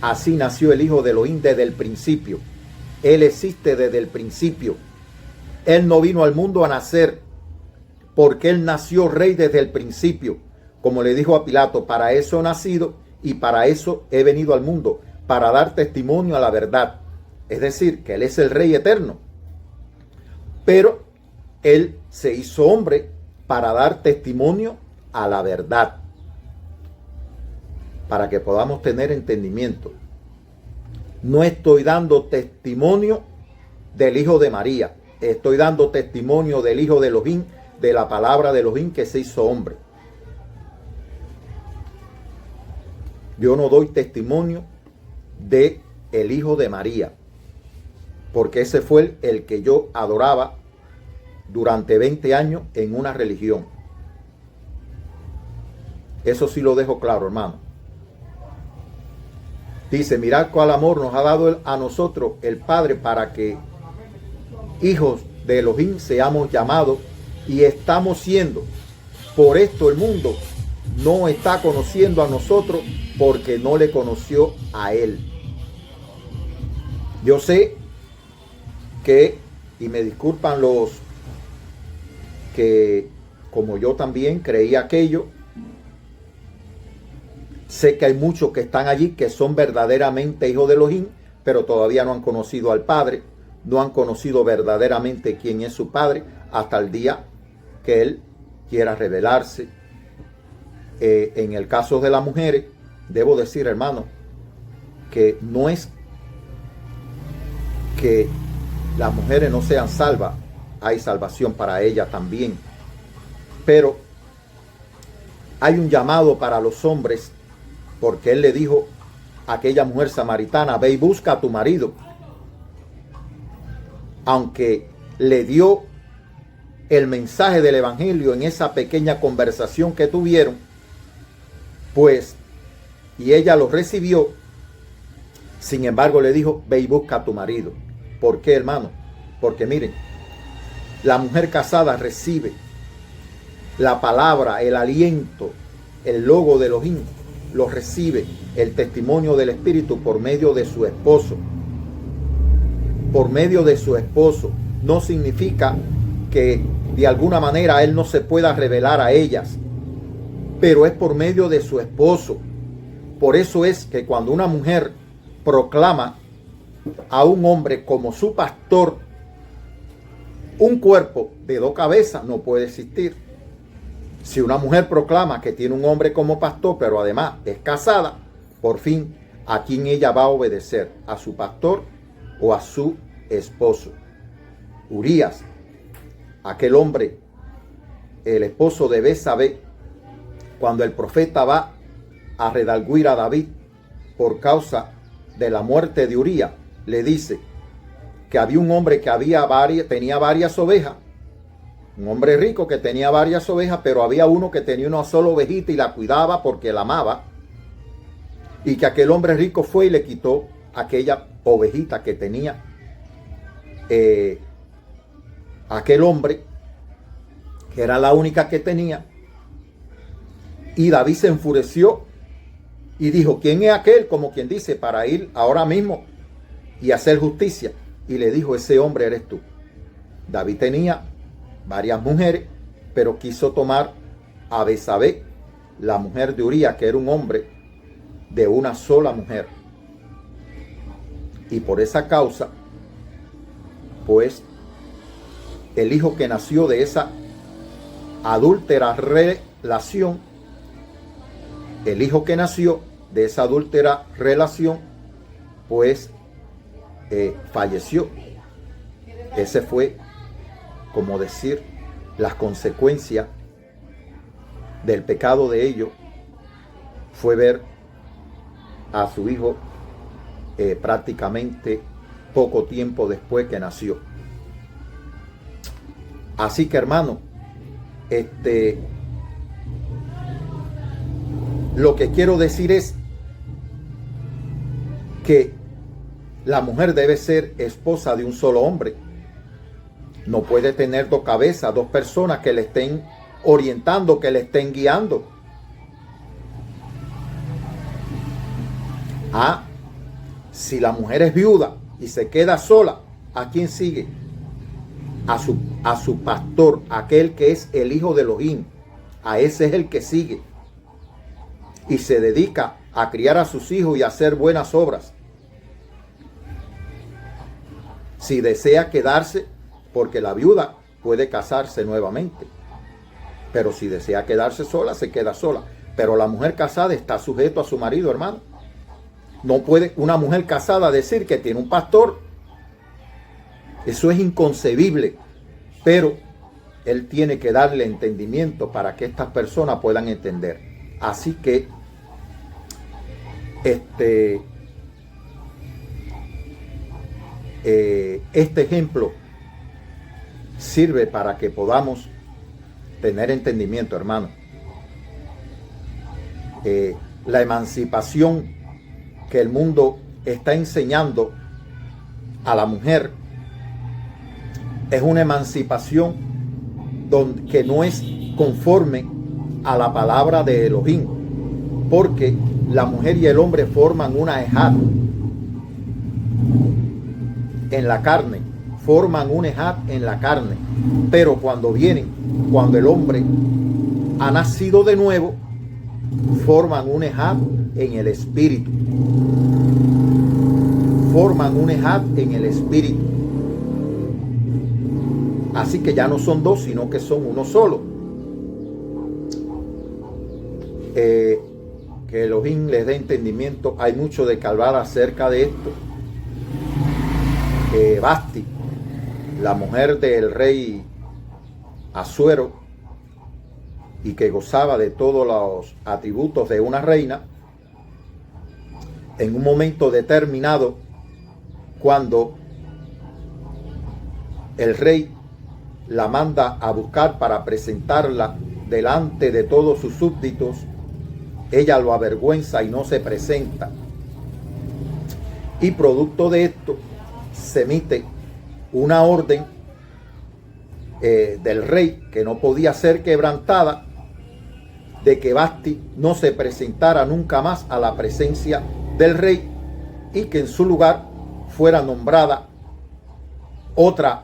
así nació el Hijo de Elohim desde el principio. Él existe desde el principio. Él no vino al mundo a nacer, porque Él nació rey desde el principio. Como le dijo a Pilato, para eso he nacido y para eso he venido al mundo, para dar testimonio a la verdad. Es decir, que Él es el Rey eterno. Pero Él se hizo hombre para dar testimonio a la verdad, para que podamos tener entendimiento. No estoy dando testimonio del Hijo de María, estoy dando testimonio del Hijo de Elohim, de la palabra de Elohim que se hizo hombre. Yo no doy testimonio de el Hijo de María, porque ese fue el que yo adoraba durante 20 años en una religión. Eso sí lo dejo claro, hermano. Dice, mirad cuál amor nos ha dado a nosotros el Padre para que hijos de Elohim seamos llamados, y estamos siendo. Por esto el mundo no está conociendo a nosotros, porque no le conoció a Él. Yo sé que, y me disculpan los que como yo también creía aquello, sé que hay muchos que están allí que son verdaderamente hijos de Elohim, pero todavía no han conocido al Padre, no han conocido verdaderamente quién es su Padre, hasta el día que Él quiera revelarse. En el caso de las mujeres, debo decir, hermano, que no es que las mujeres no sean salvas, hay salvación para ellas también, pero hay un llamado para los hombres, porque Él le dijo a aquella mujer samaritana, ve y busca a tu marido. Aunque le dio el mensaje del evangelio en esa pequeña conversación que tuvieron, pues, y ella lo recibió, sin embargo le dijo, ve y busca a tu marido. ¿Por qué, hermano? Porque miren, la mujer casada recibe la palabra, el aliento, el logo de Elohim, lo recibe el testimonio del Espíritu por medio de su esposo. Por medio de su esposo. No significa que de alguna manera Él no se pueda revelar a ellas, pero es por medio de su esposo. Por eso es que cuando una mujer proclama a un hombre como su pastor, un cuerpo de 2 cabezas no puede existir. Si una mujer proclama que tiene un hombre como pastor, pero además es casada, por fin, ¿a quién ella va a obedecer? ¿A su pastor o a su esposo? Urías, aquel hombre, el esposo de Betsabé, cuando el profeta va a redarguir a David por causa de la muerte de Urías, le dice que había un hombre que tenía varias ovejas, un hombre rico que tenía varias ovejas, pero había uno que tenía una sola ovejita y la cuidaba porque la amaba, y que aquel hombre rico fue y le quitó aquella ovejita que tenía aquel hombre, que era la única que tenía. Y David se enfureció y dijo, ¿quién es aquel? Como quien dice, para ir ahora mismo y hacer justicia. Y le dijo, ese hombre eres tú. David tenía varias mujeres, pero quiso tomar a Betsabé, la mujer de Urías, que era un hombre de una sola mujer. Y por esa causa, pues, el hijo que nació de esa adúltera relación, el hijo que nació de esa adúltera relación, pues, falleció. Ese fue, como decir, las consecuencias del pecado de ellos, fue ver a su hijo prácticamente poco tiempo después que nació. Así que, hermano, lo que quiero decir es que la mujer debe ser esposa de un solo hombre. No puede tener 2 cabezas, 2 personas que le estén orientando, que le estén guiando. Si la mujer es viuda y se queda sola, ¿a quién sigue? A su pastor, aquel que es el hijo de Elohim. A ese es el que sigue. Y se dedica a criar a sus hijos y a hacer buenas obras. Si desea quedarse, porque la viuda puede casarse nuevamente. Pero si desea quedarse sola, se queda sola. Pero la mujer casada está sujeta a su marido, hermano. No puede una mujer casada decir que tiene un pastor. Eso es inconcebible. Pero él tiene que darle entendimiento para que estas personas puedan entender. Así que este ejemplo sirve para que podamos tener entendimiento, hermano. La emancipación que el mundo está enseñando a la mujer es una emancipación que no es conforme a la palabra de Elohim, porque la mujer y el hombre forman una ejad en la carne, forman un ejad en la carne, pero cuando el hombre ha nacido de nuevo, forman un ejad en el espíritu. Forman un ejad en el espíritu. Así que ya no son dos, sino que son uno solo. Que Elohim les dé entendimiento. Hay mucho de que hablar acerca de esto. Vasti, la mujer del rey Asuero, y que gozaba de todos los atributos de una reina, en un momento determinado, cuando el rey la manda a buscar para presentarla delante de todos sus súbditos, ella lo avergüenza y no se presenta. Y producto de esto se emite una orden del rey que no podía ser quebrantada, de que Vasti no se presentara nunca más a la presencia del rey y que en su lugar fuera nombrada otra,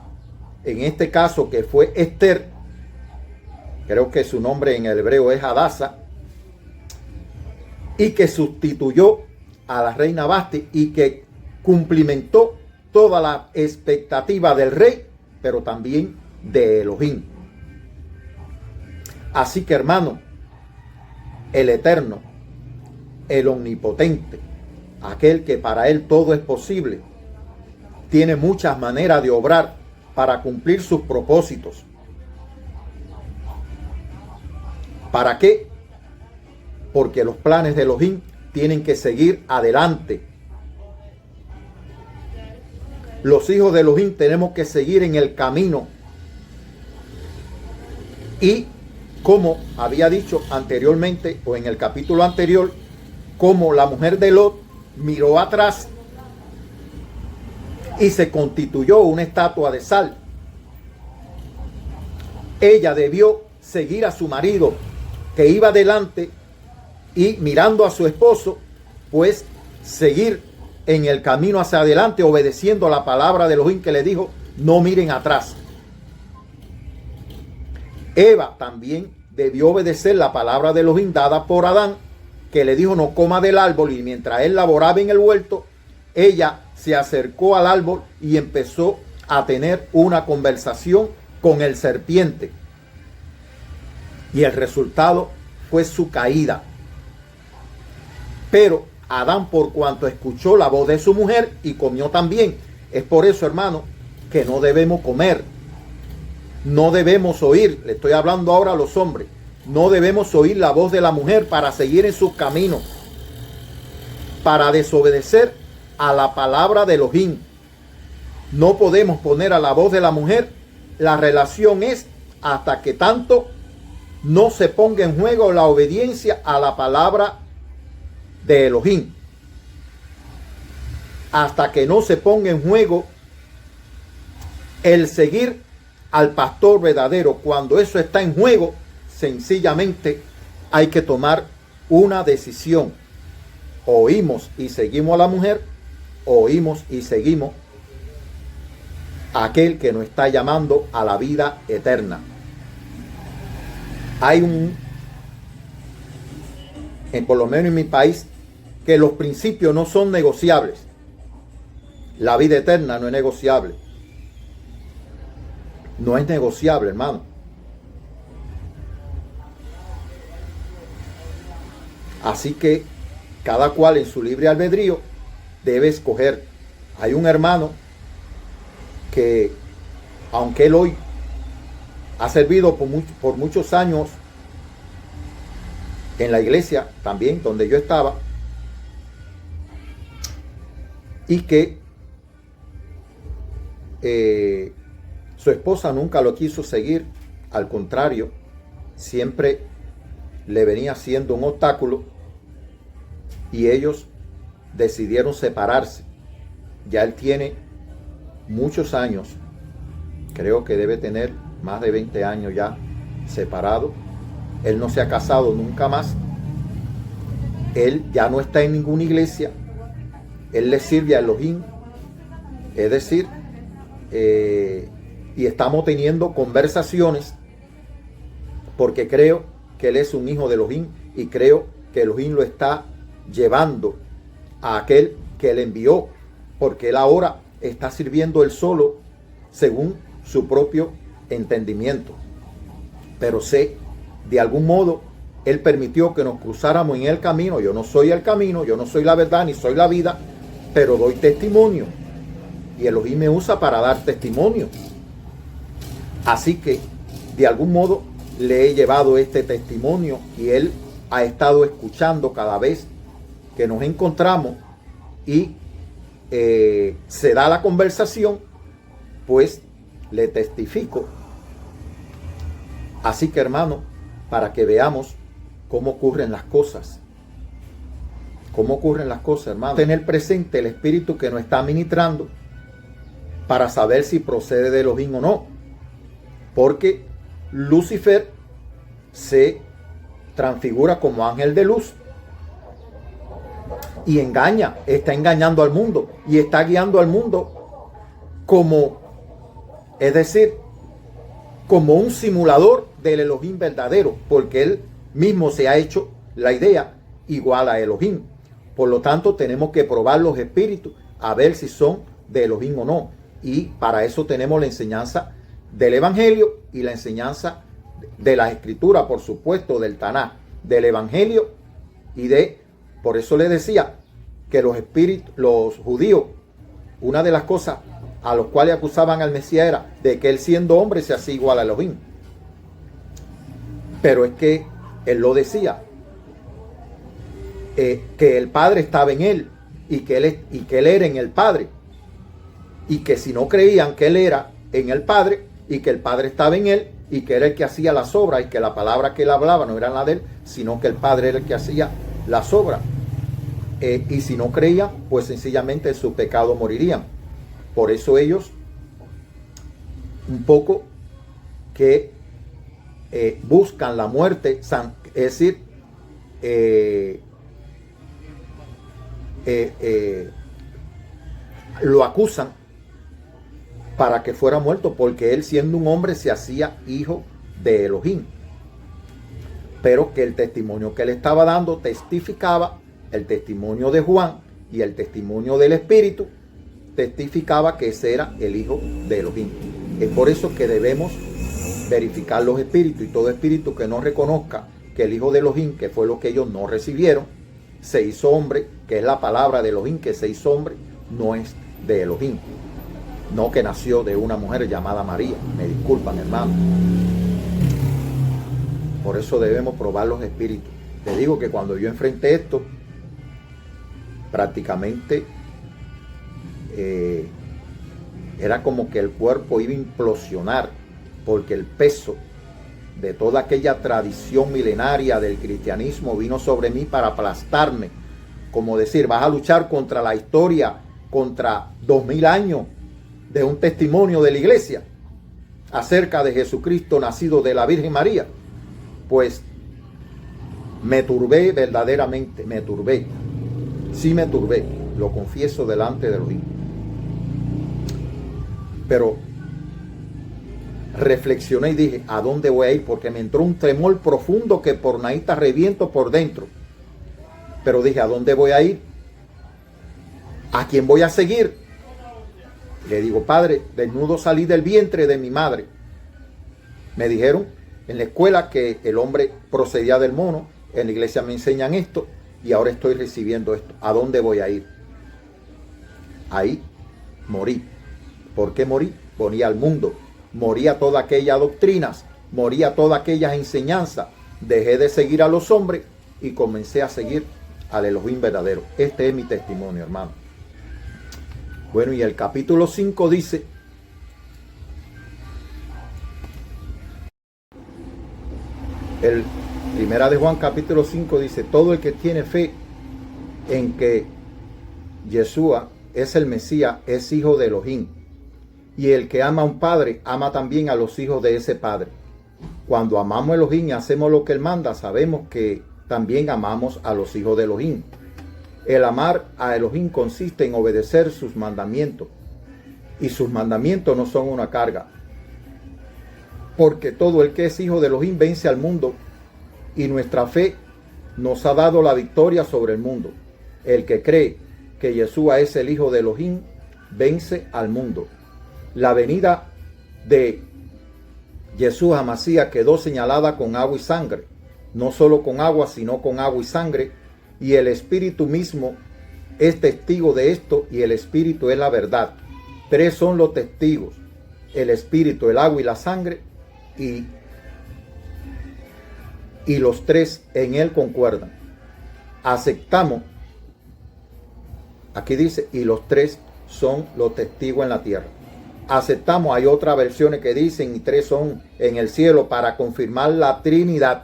en este caso que fue Esther. Creo que su nombre en el hebreo es Hadasa, y que sustituyó a la reina Vasti y que cumplimentó toda la expectativa del rey, pero también de Elohim. Así que, hermano, el Eterno, el Omnipotente, aquel que para él todo es posible, tiene muchas maneras de obrar para cumplir sus propósitos. ¿Para qué? Porque los planes de Elohim tienen que seguir adelante. Los hijos de Elohim tenemos que seguir en el camino. Y como había dicho anteriormente, o en el capítulo anterior, como la mujer de Lot miró atrás y se constituyó una estatua de sal, ella debió seguir a su marido que iba adelante y mirando a su esposo, pues seguir en el camino hacia adelante, obedeciendo a la palabra de Elohim que le dijo: no miren atrás. Eva también debió obedecer la palabra de Elohim dada por Adán, que le dijo: no coma del árbol. Y mientras él laboraba en el huerto, ella se acercó al árbol y empezó a tener una conversación con el serpiente. Y el resultado fue su caída. Pero Adán, por cuanto escuchó la voz de su mujer, y comió también. Es por eso, hermano, que no debemos comer. No debemos oír, le estoy hablando ahora a los hombres, no debemos oír la voz de la mujer para seguir en sus caminos, para desobedecer a la palabra de Elohim. No podemos poner a la voz de la mujer. La relación es hasta que tanto no se ponga en juego la obediencia a la palabra de Elohim. Hasta que no se ponga en juego el seguir al pastor verdadero. Cuando eso está en juego, sencillamente hay que tomar una decisión. Oímos y seguimos a la mujer, oímos y seguimos a aquel que nos está llamando a la vida eterna. Hay por lo menos en mi país, que los principios no son negociables. La vida eterna no es negociable. No es negociable, hermano. Así que cada cual en su libre albedrío debe escoger. Hay un hermano que, aunque él hoy ha servido por muchos años en la iglesia también donde yo estaba, y que su esposa nunca lo quiso seguir, al contrario, siempre le venía siendo un obstáculo, y ellos decidieron separarse. Ya él tiene muchos años, creo que debe tener más de 20 años ya separado. Él no se ha casado nunca más. Él ya no está en ninguna iglesia. Él le sirve a Elohim. Es decir, y estamos teniendo conversaciones porque creo que él es un hijo de Elohim, y creo que Elohim lo está llevando a aquel que él envió, porque él ahora está sirviendo él solo según su propio entendimiento. Pero sé, de algún modo, él permitió que nos cruzáramos en el camino. Yo no soy el camino, yo no soy la verdad, ni soy la vida, pero doy testimonio. Y Elohim me usa para dar testimonio. Así que, de algún modo, le he llevado este testimonio, y él ha estado escuchando cada vez que nos encontramos y se da la conversación, pues le testifico. Así que, hermano, para que veamos cómo ocurren las cosas. Cómo ocurren las cosas, hermano. Tener presente el espíritu que nos está ministrando para saber si procede de Elohim o no. Porque Lucifer se transfigura como ángel de luz y está engañando al mundo, y está guiando al mundo como, es decir, como un simulador del Elohim verdadero, porque él mismo se ha hecho la idea igual a Elohim. Por lo tanto, tenemos que probar los espíritus a ver si son de Elohim o no. Y para eso tenemos la enseñanza del Evangelio y la enseñanza de la Escritura, por supuesto, del Tanaj, del Evangelio y por eso le decía que los judíos, una de las cosas a los cuales acusaban al Mesías era de que él, siendo hombre, se hacía igual a Elohim. Pero es que él lo decía, que el Padre estaba en él, y que él era en el Padre, y que si no creían que él era en el Padre, y que el Padre estaba en él, y que era el que hacía las obras, y que la palabra que él hablaba no era la de él, sino que el Padre era el que hacía las obras. Y si no creían, pues sencillamente en su pecado morirían. Por eso ellos, un poco que buscan la muerte, es decir, lo acusan para que fuera muerto, porque él, siendo un hombre, se hacía hijo de Elohim. Pero que el testimonio que él estaba dando testificaba, el testimonio de Juan y el testimonio del Espíritu testificaba que ese era el hijo de Elohim. Es por eso que debemos verificar los espíritus, y todo espíritu que no reconozca que el hijo de Elohim, que fue lo que ellos no recibieron, se hizo hombre, que es la palabra de Elohim, que se hizo hombre, no es de Elohim. No que nació de una mujer llamada María. Me disculpan, hermano. Por eso debemos probar los espíritus. Te digo que cuando yo enfrenté esto, prácticamente era como que el cuerpo iba a implosionar, porque el peso de toda aquella tradición milenaria del cristianismo vino sobre mí para aplastarme. Como decir, vas a luchar contra la historia, contra 2000 años de un testimonio de la iglesia acerca de Jesucristo nacido de la Virgen María. pues me turbé verdaderamente, me turbé. Sí me turbé, lo confieso delante de Elohim. Pero reflexioné y dije, ¿a dónde voy a ir? Porque me entró un temor profundo que por nadita reviento por dentro. Pero dije, ¿a dónde voy a ir? ¿A quién voy a seguir? Le digo, Padre, desnudo salí del vientre de mi madre. Me dijeron en la escuela que el hombre procedía del mono. En la iglesia me enseñan esto y ahora estoy recibiendo esto. ¿A dónde voy a ir? Ahí morí. ¿Por qué morí? Morí al mundo. Morí a todas aquellas doctrinas. Morí a todas aquellas enseñanzas. Dejé de seguir a los hombres y comencé a seguir al Elohim verdadero. Este es mi testimonio, hermano. Bueno, y el capítulo 5 dice: el Primera de Juan capítulo 5 dice: todo el que tiene fe en que Yeshua es el Mesías es hijo de Elohim, y el que ama a un padre ama también a los hijos de ese padre. Cuando amamos a Elohim y hacemos lo que él manda, sabemos que también amamos a los hijos de Elohim. El amar a Elohim consiste en obedecer sus mandamientos, y sus mandamientos no son una carga, porque todo el que es hijo de Elohim vence al mundo, y nuestra fe nos ha dado la victoria sobre el mundo. El que cree que Yeshua es el hijo de Elohim vence al mundo. La venida de Yeshua Masías quedó señalada con agua y sangre, no solo con agua, sino con agua y sangre, y el Espíritu mismo es testigo de esto, y el Espíritu es la verdad. Tres son los testigos: el Espíritu, el agua y la sangre, y los tres en él concuerdan. Aceptamos, aquí dice, y los tres son los testigos en la tierra. Aceptamos, hay otras versiones que dicen, y tres son en el cielo, para confirmar la Trinidad.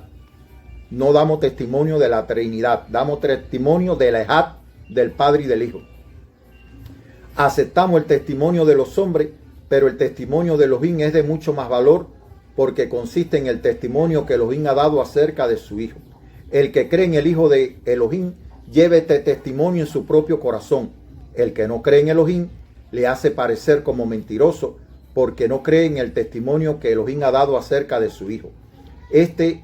No damos testimonio de la Trinidad, damos testimonio de la Ejad, del Padre y del Hijo. Aceptamos el testimonio de los hombres, pero el testimonio de Elohim es de mucho más valor, porque consiste en el testimonio que Elohim ha dado acerca de su Hijo. El que cree en el Hijo de Elohim lleva este testimonio en su propio corazón. El que no cree en Elohim le hace parecer como mentiroso, porque no cree en el testimonio que Elohim ha dado acerca de su Hijo. Este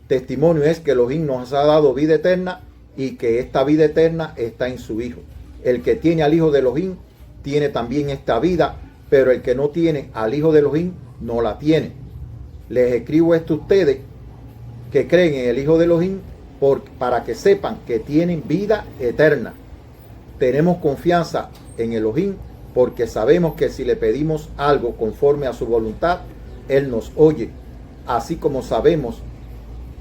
testimonio es que Elohim nos ha dado vida eterna, y que esta vida eterna está en su Hijo. El que tiene al Hijo de Elohim tiene también esta vida, pero el que no tiene al Hijo de Elohim no la tiene. Les escribo esto a ustedes que creen en el Hijo de Elohim para que sepan que tienen vida eterna. Tenemos confianza en Elohim porque sabemos que si le pedimos algo conforme a su voluntad, Él nos oye. Así como sabemos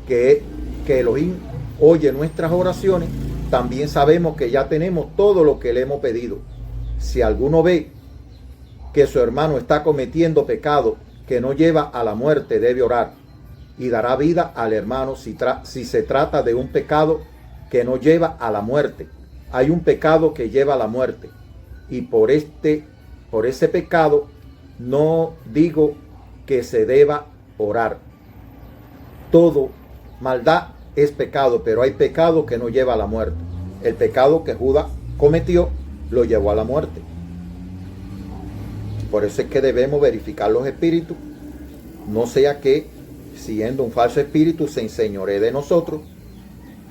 que Elohim oye nuestras oraciones, también sabemos que ya tenemos todo lo que le hemos pedido. Si alguno ve que su hermano está cometiendo pecado que no lleva a la muerte, debe orar, y dará vida al hermano si se trata de un pecado que no lleva a la muerte. Hay un pecado que lleva a la muerte, y por ese pecado no digo que se deba orar. Todo maldad es pecado, pero hay pecado que no lleva a la muerte. El pecado que Judas cometió lo llevó a la muerte. Por eso es que debemos verificar los espíritus, no sea que, siendo un falso espíritu, se enseñoree de nosotros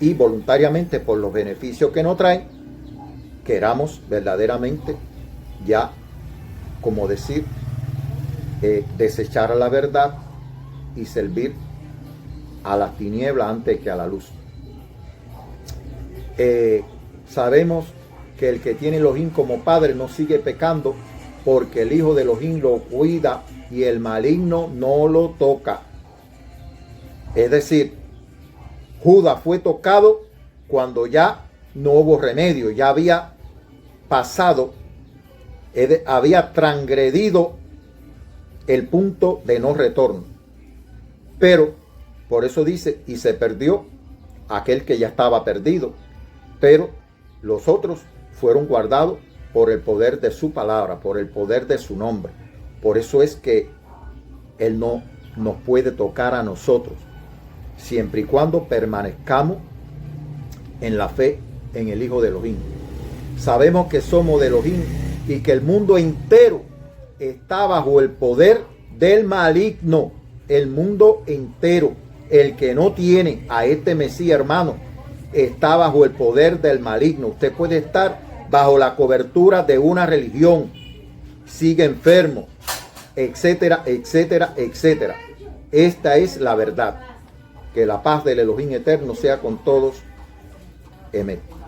y voluntariamente, por los beneficios que nos traen, queramos verdaderamente ya, como decir, desechar a la verdad y servir a las tinieblas antes que a la luz. Sabemos que el que tiene Elohim como padre no sigue pecando, porque el Hijo de Elohim lo cuida y el maligno no lo toca. Es decir, Judas fue tocado cuando ya no hubo remedio, ya había pasado, había transgredido el punto de no retorno. Pero, por eso dice, y se perdió aquel que ya estaba perdido, pero los otros fueron guardados por el poder de su palabra, por el poder de su nombre. Por eso es que Él no nos puede tocar a nosotros. siempre y cuando permanezcamos en la fe en el Hijo de Elohim. Sabemos que somos de Elohim y que el mundo entero está bajo el poder del maligno. El mundo entero, el que no tiene a este Mesías, hermano, está bajo el poder del maligno. Usted puede estar bajo la cobertura de una religión, sigue enfermo, etcétera, etcétera, etcétera. Esta es la verdad. Que la paz del Elohim eterno sea con todos. Amén.